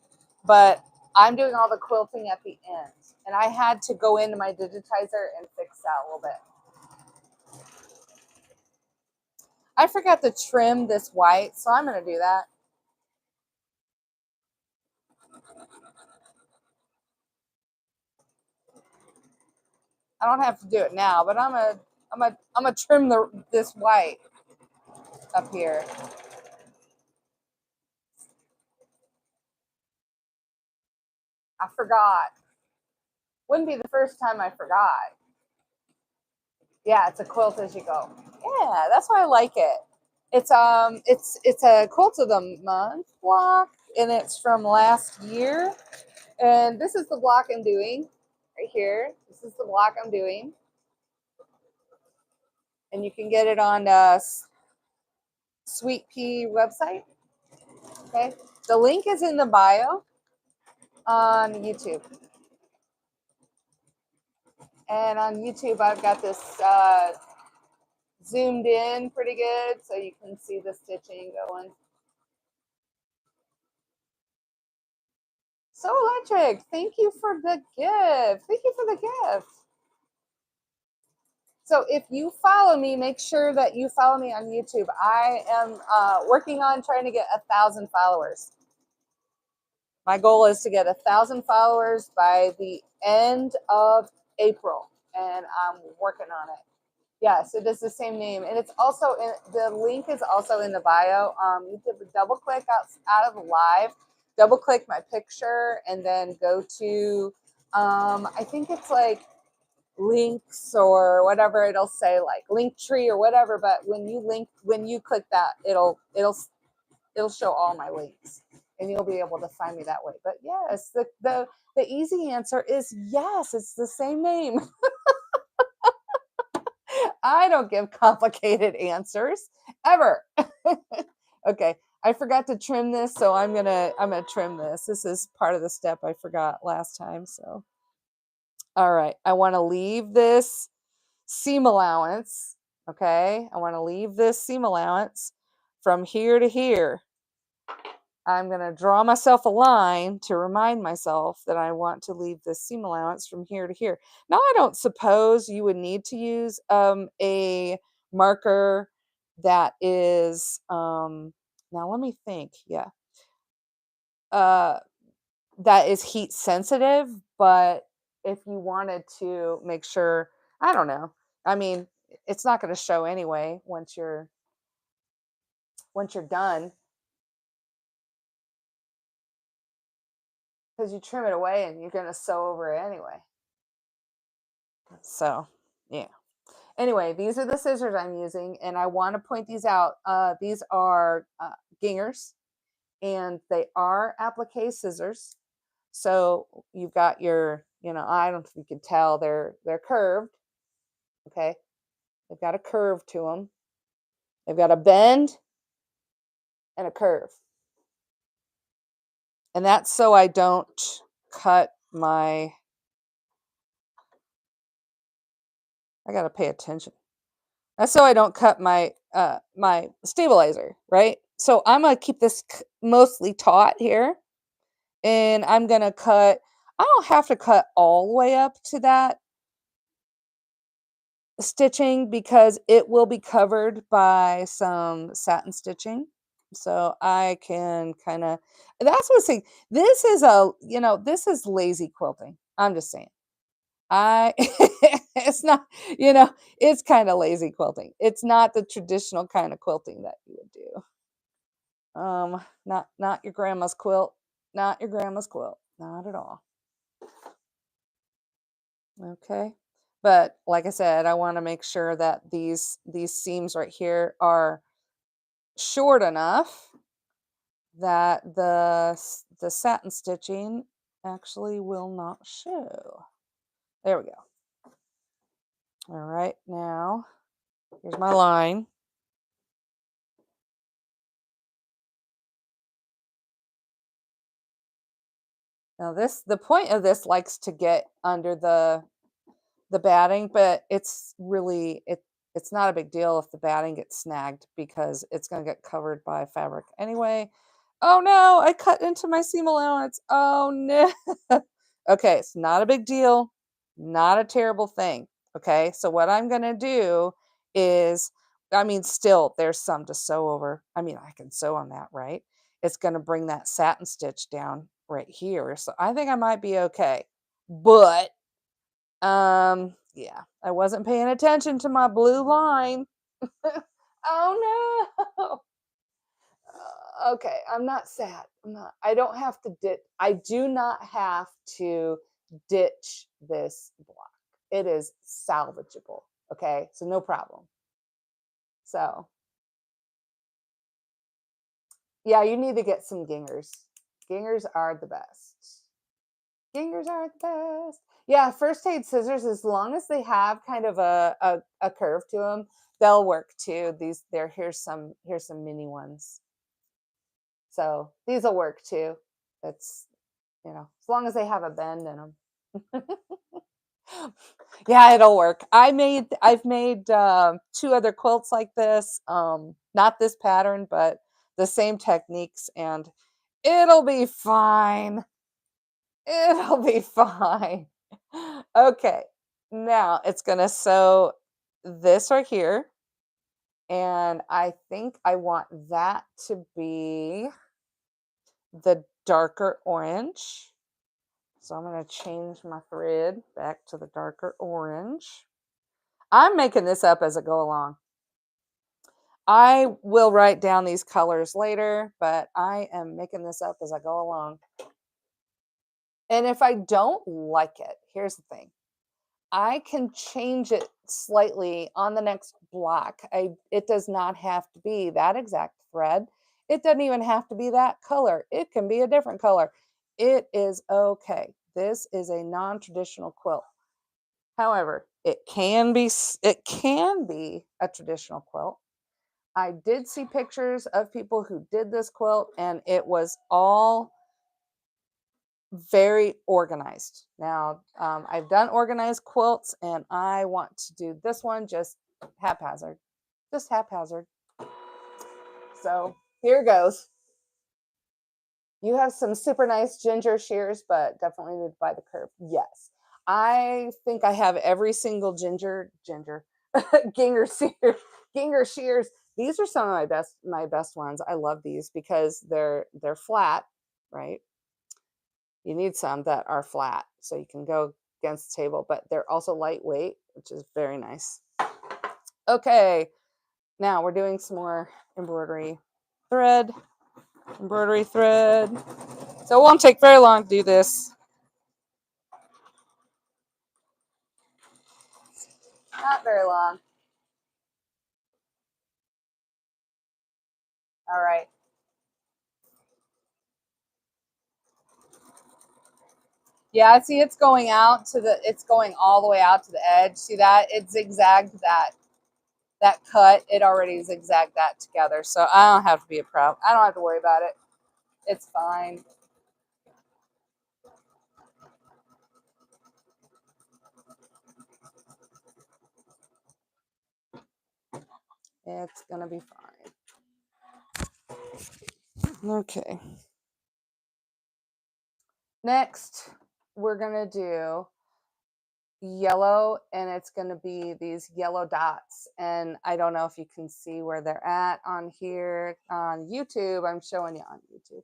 Speaker 1: but I'm doing all the quilting at the end. And I had to go into my digitizer and fix that a little bit. I forgot to trim this white, so I'm going to do that. I don't have to do it now, but I'm gonna trim this white up here. I forgot. Wouldn't be the first time I forgot. Yeah, it's a quilt as you go. Yeah, that's why I like it. It's a quilt of the month block, and it's from last year. And this is the block I'm doing right here. This is the block I'm doing, and you can get it on Sweet Pea website. Okay, the link is in the bio on YouTube. And on YouTube, I've got this zoomed in pretty good so you can see the stitching going. So Electric, thank you for the gift. Thank you for the gift. So if you follow me, make sure that you follow me on YouTube. I am working on trying to get 1,000 followers. My goal is to get 1,000 followers by the end of April, and I'm working on it. Yes, it is the same name, and it's also in the link is also in the bio. You can double click out of the live, double click my picture, and then go to I think it's like links or whatever it'll say, like Linktree or whatever. But when you click that, it'll show all my links, and you'll be able to find me that way. But yes, the easy answer is yes. It's the same name. I don't give complicated answers ever. Okay, I forgot to trim this, so I'm gonna trim this. This is part of the step I forgot last time. So, all right, I want to leave this seam allowance. Okay, I want to leave this seam allowance from here to here. I'm going to draw myself a line to remind myself that I want to leave this seam allowance from here to here. Now, I don't suppose you would need to use a marker that is, now let me think, yeah, that is heat sensitive, but if you wanted to make sure, I don't know, I mean, it's not going to show anyway once you're done, because you trim it away and you're going to sew over it anyway. So, yeah. Anyway, these are the scissors I'm using, and I want to point these out. These are Gingers, and they are applique scissors. So you've got your, I don't know if you can tell, they're curved. Okay, they've got a curve to them. They've got a bend and a curve, and that's so I don't cut my. I gotta pay attention. That's so I don't cut my my stabilizer, right? So I'm gonna keep this mostly taut here, and I'm gonna cut. I don't have to cut all the way up to that stitching because it will be covered by some satin stitching. So I can kind of, that's what I'm saying. This is this is lazy quilting. I'm just saying. It's not, it's kind of lazy quilting. It's not the traditional kind of quilting that you would do. Not your grandma's quilt. Not your grandma's quilt. Not at all. Okay. But like I said, I want to make sure that these seams right here are short enough that the satin stitching actually will not show. There we go. All right, now here's my line. Now the point of this likes to get under the batting, but it's really it's not a big deal if the batting gets snagged because it's going to get covered by fabric anyway. Oh no, I cut into my seam allowance. Oh no. Okay, it's not a big deal. Not a terrible thing. Okay, so what I'm going to do is, I mean, still there's some to sew over. I mean, I can sew on that, right? It's going to bring that satin stitch down right here. So I think I might be okay. But yeah, I wasn't paying attention to my blue line. Oh no. Okay, I'm not sad. I don't have to I do not have to ditch this block. It is salvageable. Okay, so no problem. So yeah, you need to get some gingers. Gingers are the best. Gingers are the best. Yeah, first aid scissors, as long as they have kind of a curve to them, they'll work too. Here's some mini ones. So these will work too. It's, as long as they have a bend in them. Yeah, it'll work. I've made 2 other quilts like this. Not this pattern, but the same techniques, and it'll be fine. It'll be fine. Okay. Now it's going to sew this right here. And I think I want that to be the darker orange. So I'm going to change my thread back to the darker orange. I'm making this up as I go along. I will write down these colors later, but I am making this up as I go along. And if I don't like it, here's the thing. I can change it slightly on the next block. It does not have to be that exact thread. It doesn't even have to be that color. It can be a different color. It is okay. This is a non-traditional quilt. However, it can be a traditional quilt. I did see pictures of people who did this quilt, and it was all very organized. Now, I've done organized quilts, and I want to do this one just haphazard. Just haphazard. So here goes. You have some super nice ginger shears, but definitely need to buy the curve. Yes. I think I have every single ginger ginger shears. These are some of my best ones. I love these because they're flat, right? You need some that are flat so you can go against the table, but they're also lightweight, which is very nice. Okay, now we're doing some more embroidery thread. So it won't take very long to do this. Not very long. All right. Yeah, see, it's going out to the, it's going all the way out to the edge. See that? It zigzagged that cut. It already zigzagged that together. So I don't have to be a pro. I don't have to worry about it. It's fine. It's going to be fine. Okay. Next, we're going to do yellow, and it's going to be these yellow dots, and I don't know if you can see where they're at on here on YouTube. I'm showing you on YouTube.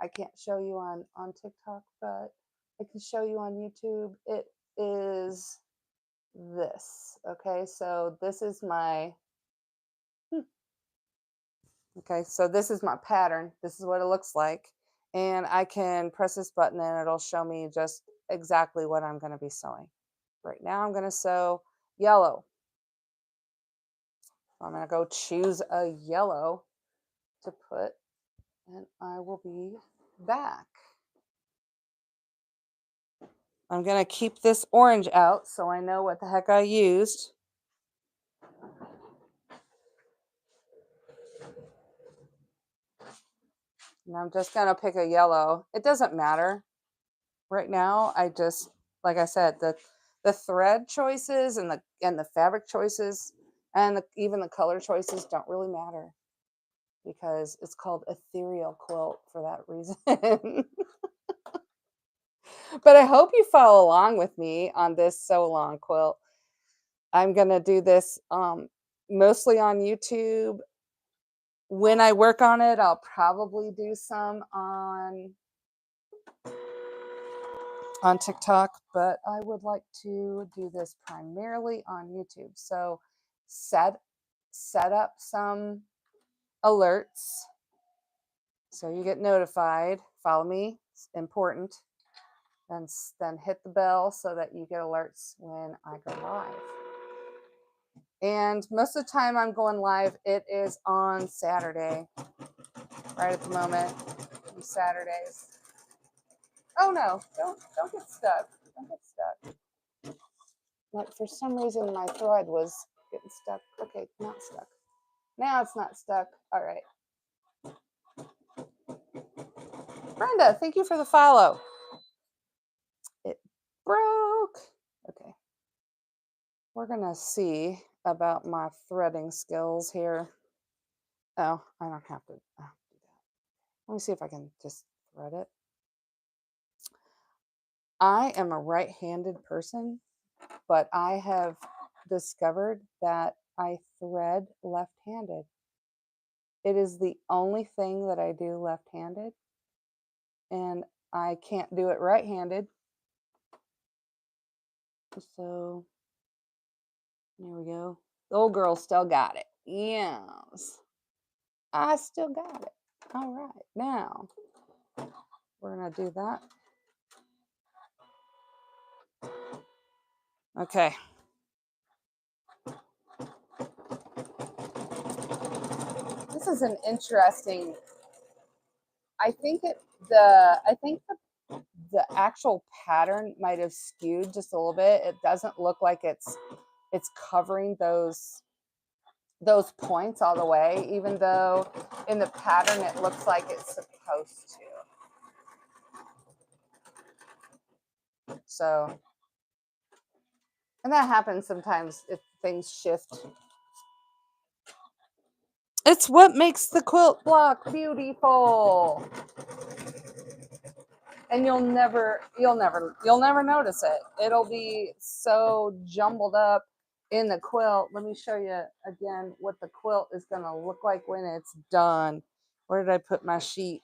Speaker 1: I can't show you on TikTok, but I can show you on YouTube. It is this. Okay, so this is my okay, so this is my pattern. This is what it looks like, and I can press this button and it'll show me just exactly what I'm going to be sewing. Right now I'm going to sew yellow. I'm going to go choose a yellow to put, and I will be back. I'm going to keep this orange out so I know what the heck I used. And I'm just going to pick a yellow. It doesn't matter. Right now, I just, like I said, the thread choices and the fabric choices and even the color choices don't really matter, because it's called ethereal quilt for that reason. But I hope you follow along with me on this sew along quilt. I'm going to do this mostly on YouTube. When I work on it, I'll probably do some on TikTok, but I would like to do this primarily on YouTube. So set up some alerts so you get notified. Follow me, it's important. And then hit the bell so that you get alerts when I go live. And most of the time I'm going live, it is on Saturday. Right at the moment, on Saturdays. Oh no, don't get stuck. Don't get stuck. Like, for some reason my thread was getting stuck. Okay, not stuck. Now it's not stuck. All right. Brenda, thank you for the follow. It broke. Okay. We're gonna see about my threading skills here. Oh, I don't have to do that. Let me see if I can just thread it. I am a right-handed person, but I have discovered that I thread left-handed. It is the only thing that I do left-handed, and I can't do it right-handed. So there we go. The old girl still got it. Yes. I still got it. All right. Now we're going to do that. Okay. This is an interesting, I think the actual pattern might have skewed just a little bit. It doesn't look like it's covering those points all the way, even though in the pattern it looks like it's supposed to. So, and that happens sometimes if things shift. It's what makes the quilt block beautiful. And you'll never notice it. It'll be so jumbled up in the quilt. Let me show you again what the quilt is going to look like when it's done. Where did I put my sheet?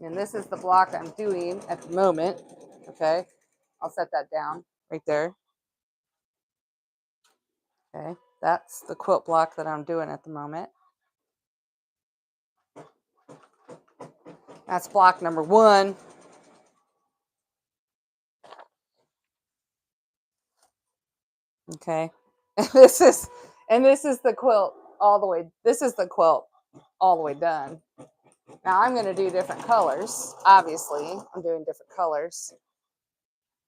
Speaker 1: And this is the block I'm doing at the moment. Okay, I'll set that down right there. Okay, that's the quilt block that I'm doing at the moment. That's block number 1. Okay, and this is the quilt all the way. This is the quilt all the way done. Now I'm going to do different colors. Obviously, I'm doing different colors.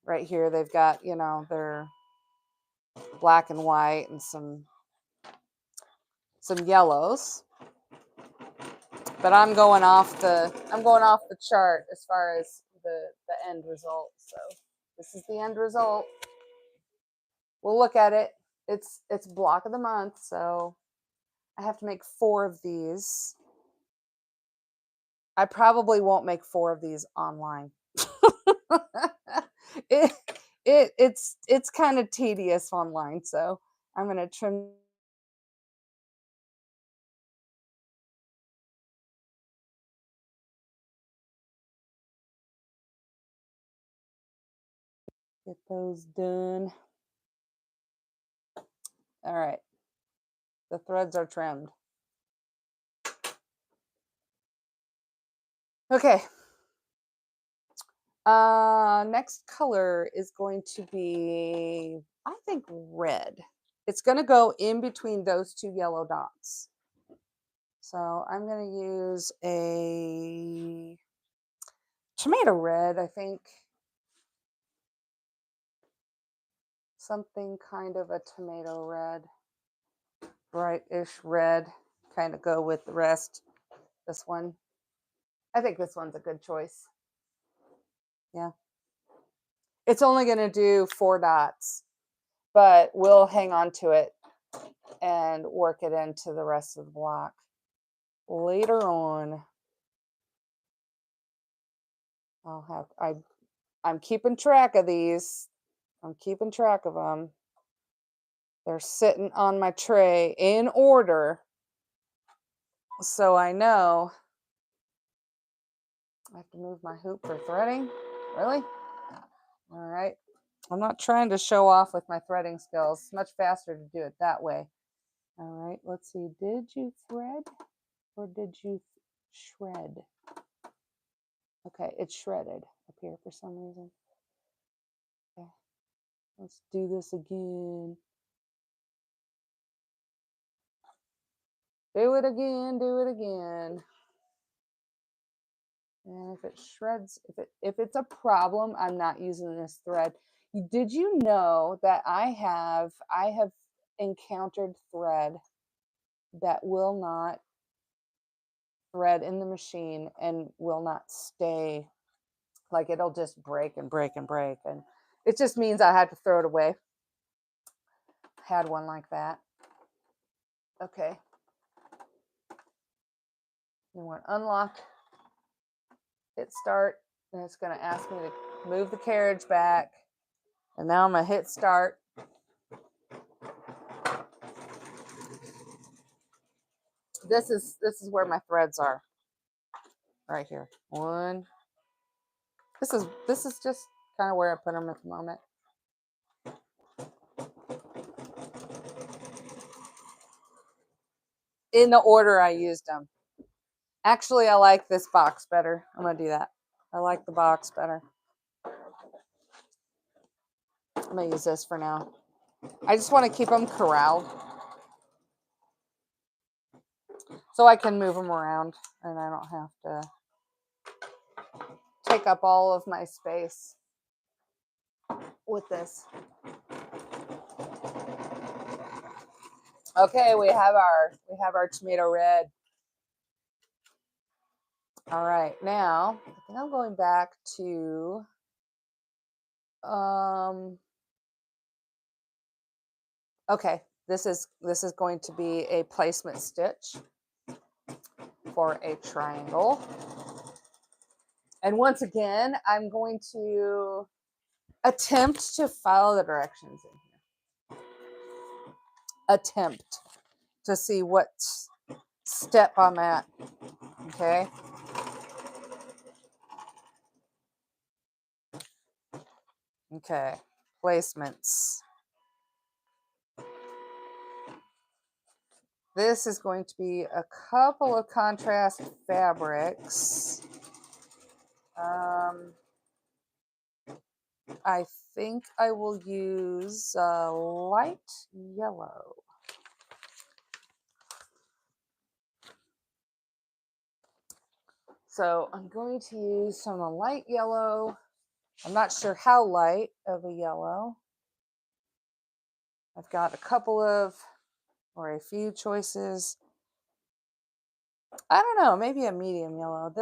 Speaker 1: Right here, they've got, you know, their black and white and some yellows. But I'm going off the chart as far as the end result. So this is the end result. We'll look at it. It's block of the month, so I have to make 4 of these. I probably won't make 4 of these online. It's kind of tedious online, so I'm going to trim. Get those done. All right. The threads are trimmed. Okay. Next color is going to be, I think, red. It's going to go in between those 2 yellow dots. So I'm going to use a tomato red, I think. Something kind of a tomato red. Brightish red. Kind of go with the rest. This one. I think this one's a good choice. Yeah. It's only going to do 4 dots, but we'll hang on to it and work it into the rest of the block later on. I'm keeping track of these. I'm keeping track of them. They're sitting on my tray in order, so I know. I have to move my hoop for threading. Really? All right. I'm not trying to show off with my threading skills. It's much faster to do it that way. All right. Let's see. Did you thread or did you shred? Okay, it's shredded up here for some reason. Okay. Let's do this again. Do it again, do it again. And if it shreds, if it's a problem, I'm not using this thread. Did you know that I have encountered thread that will not thread in the machine and will not stay, like it'll just break and break and break, and it just means I had to throw it away. Had one like that. Okay. You want to unlock, hit start, and it's going to ask me to move the carriage back. And now I'm going to hit start. This is where my threads are. Right here. One. This is just kind of where I put them at the moment. In the order I used them. Actually, I like this box better. I'm going to do that. I like the box better. I'm going to use this for now. I just want to keep them corralled so I can move them around and I don't have to take up all of my space with this. Okay, we have our tomato red. All right, now I think I'm going back to okay, this is going to be a placement stitch for a triangle. And once again, I'm going to attempt to follow the directions in here. Attempt to see what step I'm at. Okay. Okay. Placements. This is going to be a couple of contrast fabrics. I think I will use light yellow. So I'm going to use some of the light yellow. I'm not sure how light of a yellow. I've got a couple of, or a few choices. I don't know, maybe a medium yellow. I've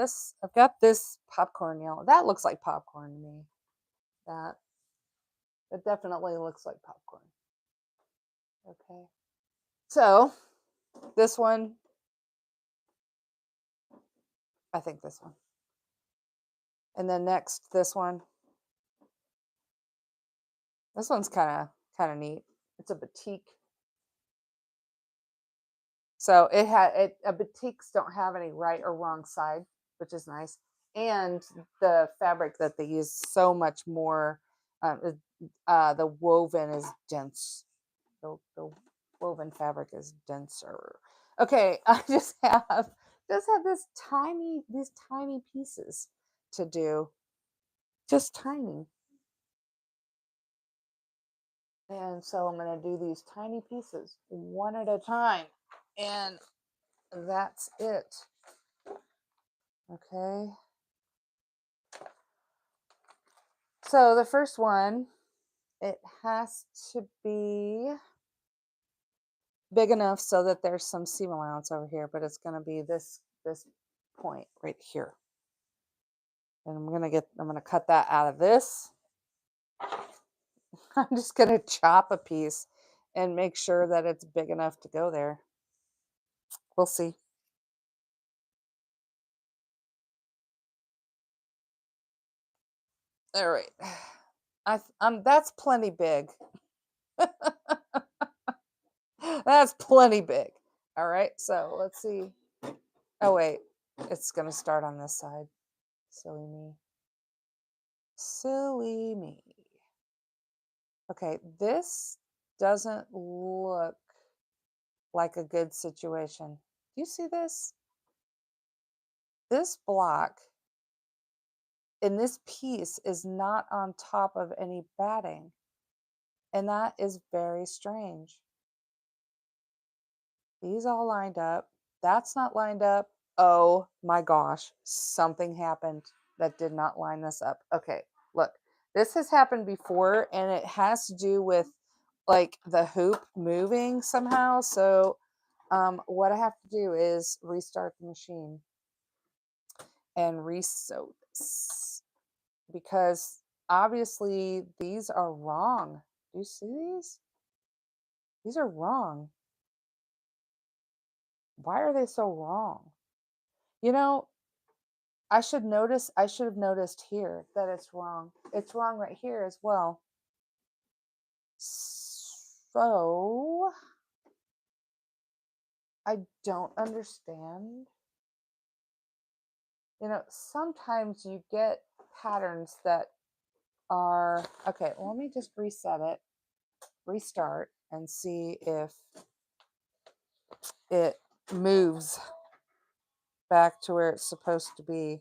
Speaker 1: got this popcorn yellow. That looks like popcorn to me. That definitely looks like popcorn. Okay. So this one, I think this one. And then next, this one. This one's kind of neat. It's a batik. So batiks don't have any right or wrong side, which is nice. And the fabric that they use so much more. The woven is dense. The woven fabric is denser. Okay, I just have these tiny pieces to do, just tiny. And so I'm going to do these tiny pieces one at a time, and that's it. Okay. So the first one, it has to be big enough so that there's some seam allowance over here, but it's going to be this point right here. And I'm going to cut that out of this. I'm just going to chop a piece and make sure that it's big enough to go there. We'll see. All right. That's plenty big. That's plenty big. All right. So let's see. Oh, wait. It's going to start on this side. Silly me. Silly me. Okay. This doesn't look like a good situation. Do you see this? This block in this piece is not on top of any batting. And that is very strange. These all lined up. That's not lined up. Oh my gosh, something happened that did not line this up. Okay, look, this has happened before, and it has to do with like the hoop moving somehow. So what I have to do is restart the machine and re-sew this, because obviously these are wrong. Do you see these? These are wrong. Why are they so wrong? You know, I should have noticed here that it's wrong. It's wrong right here as well. So I don't understand. You know, sometimes you get patterns that are okay. Well, let me just reset it, restart, and see if it moves back to where it's supposed to be,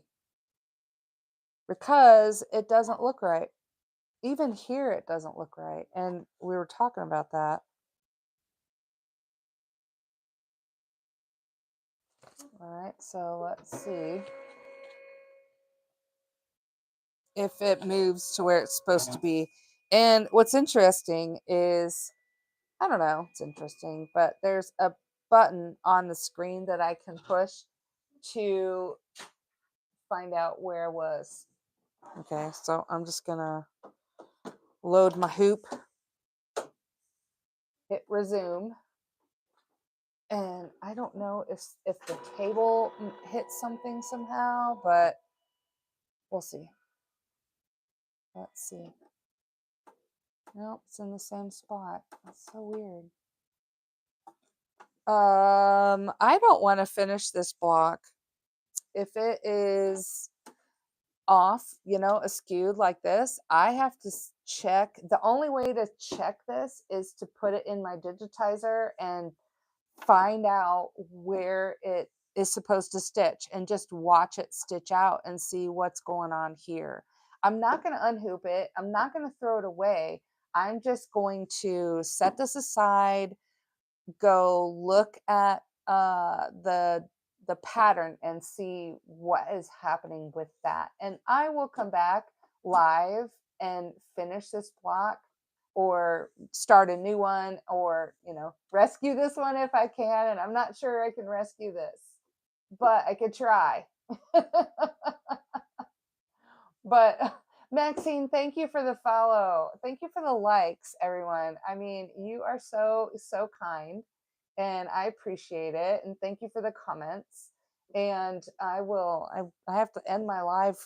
Speaker 1: because it doesn't look right. Even here, it doesn't look right. And we were talking about that. All right, so let's see if it moves to where it's supposed to be. And what's interesting is, I don't know, it's interesting, but there's a button on the screen that I can push to find out where it was. Okay, so I'm just gonna load my hoop, hit resume, and I don't know if the table hit something somehow, but we'll see. Let's see. Nope, it's in the same spot. That's so weird. I don't want to finish this block. If it is off, you know, askewed like this, I have to check. The only way to check this is to put it in my digitizer and find out where it is supposed to stitch, and just watch it stitch out and see what's going on here. I'm not going to unhoop it. I'm not going to throw it away. I'm just going to set this aside, go look at the the pattern and see what is happening with that. And I will come back live and finish this block or start a new one, or, you know, rescue this one if I can. And I'm not sure I can rescue this, but I could try. But Maxine, thank you for the follow. Thank you for the likes, everyone. I mean, you are so, so kind, and I appreciate it. And thank you for the comments. And I have to end my live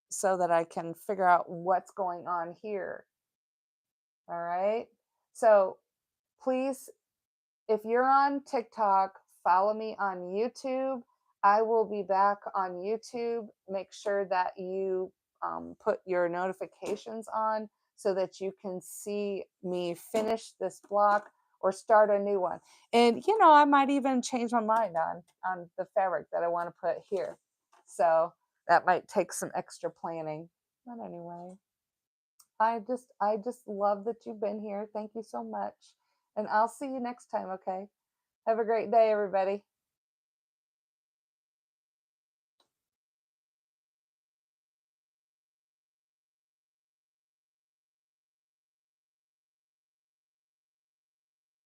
Speaker 1: so that I can figure out what's going on here. All right. So please, if you're on TikTok, follow me on YouTube. I will be back on YouTube. Make sure that you put your notifications on so that you can see me finish this block or start a new one. And, you know, I might even change my mind on the fabric that I want to put here. So that might take some extra planning. But anyway, I just love that you've been here. Thank you so much. And I'll see you next time, okay? Have a great day, everybody.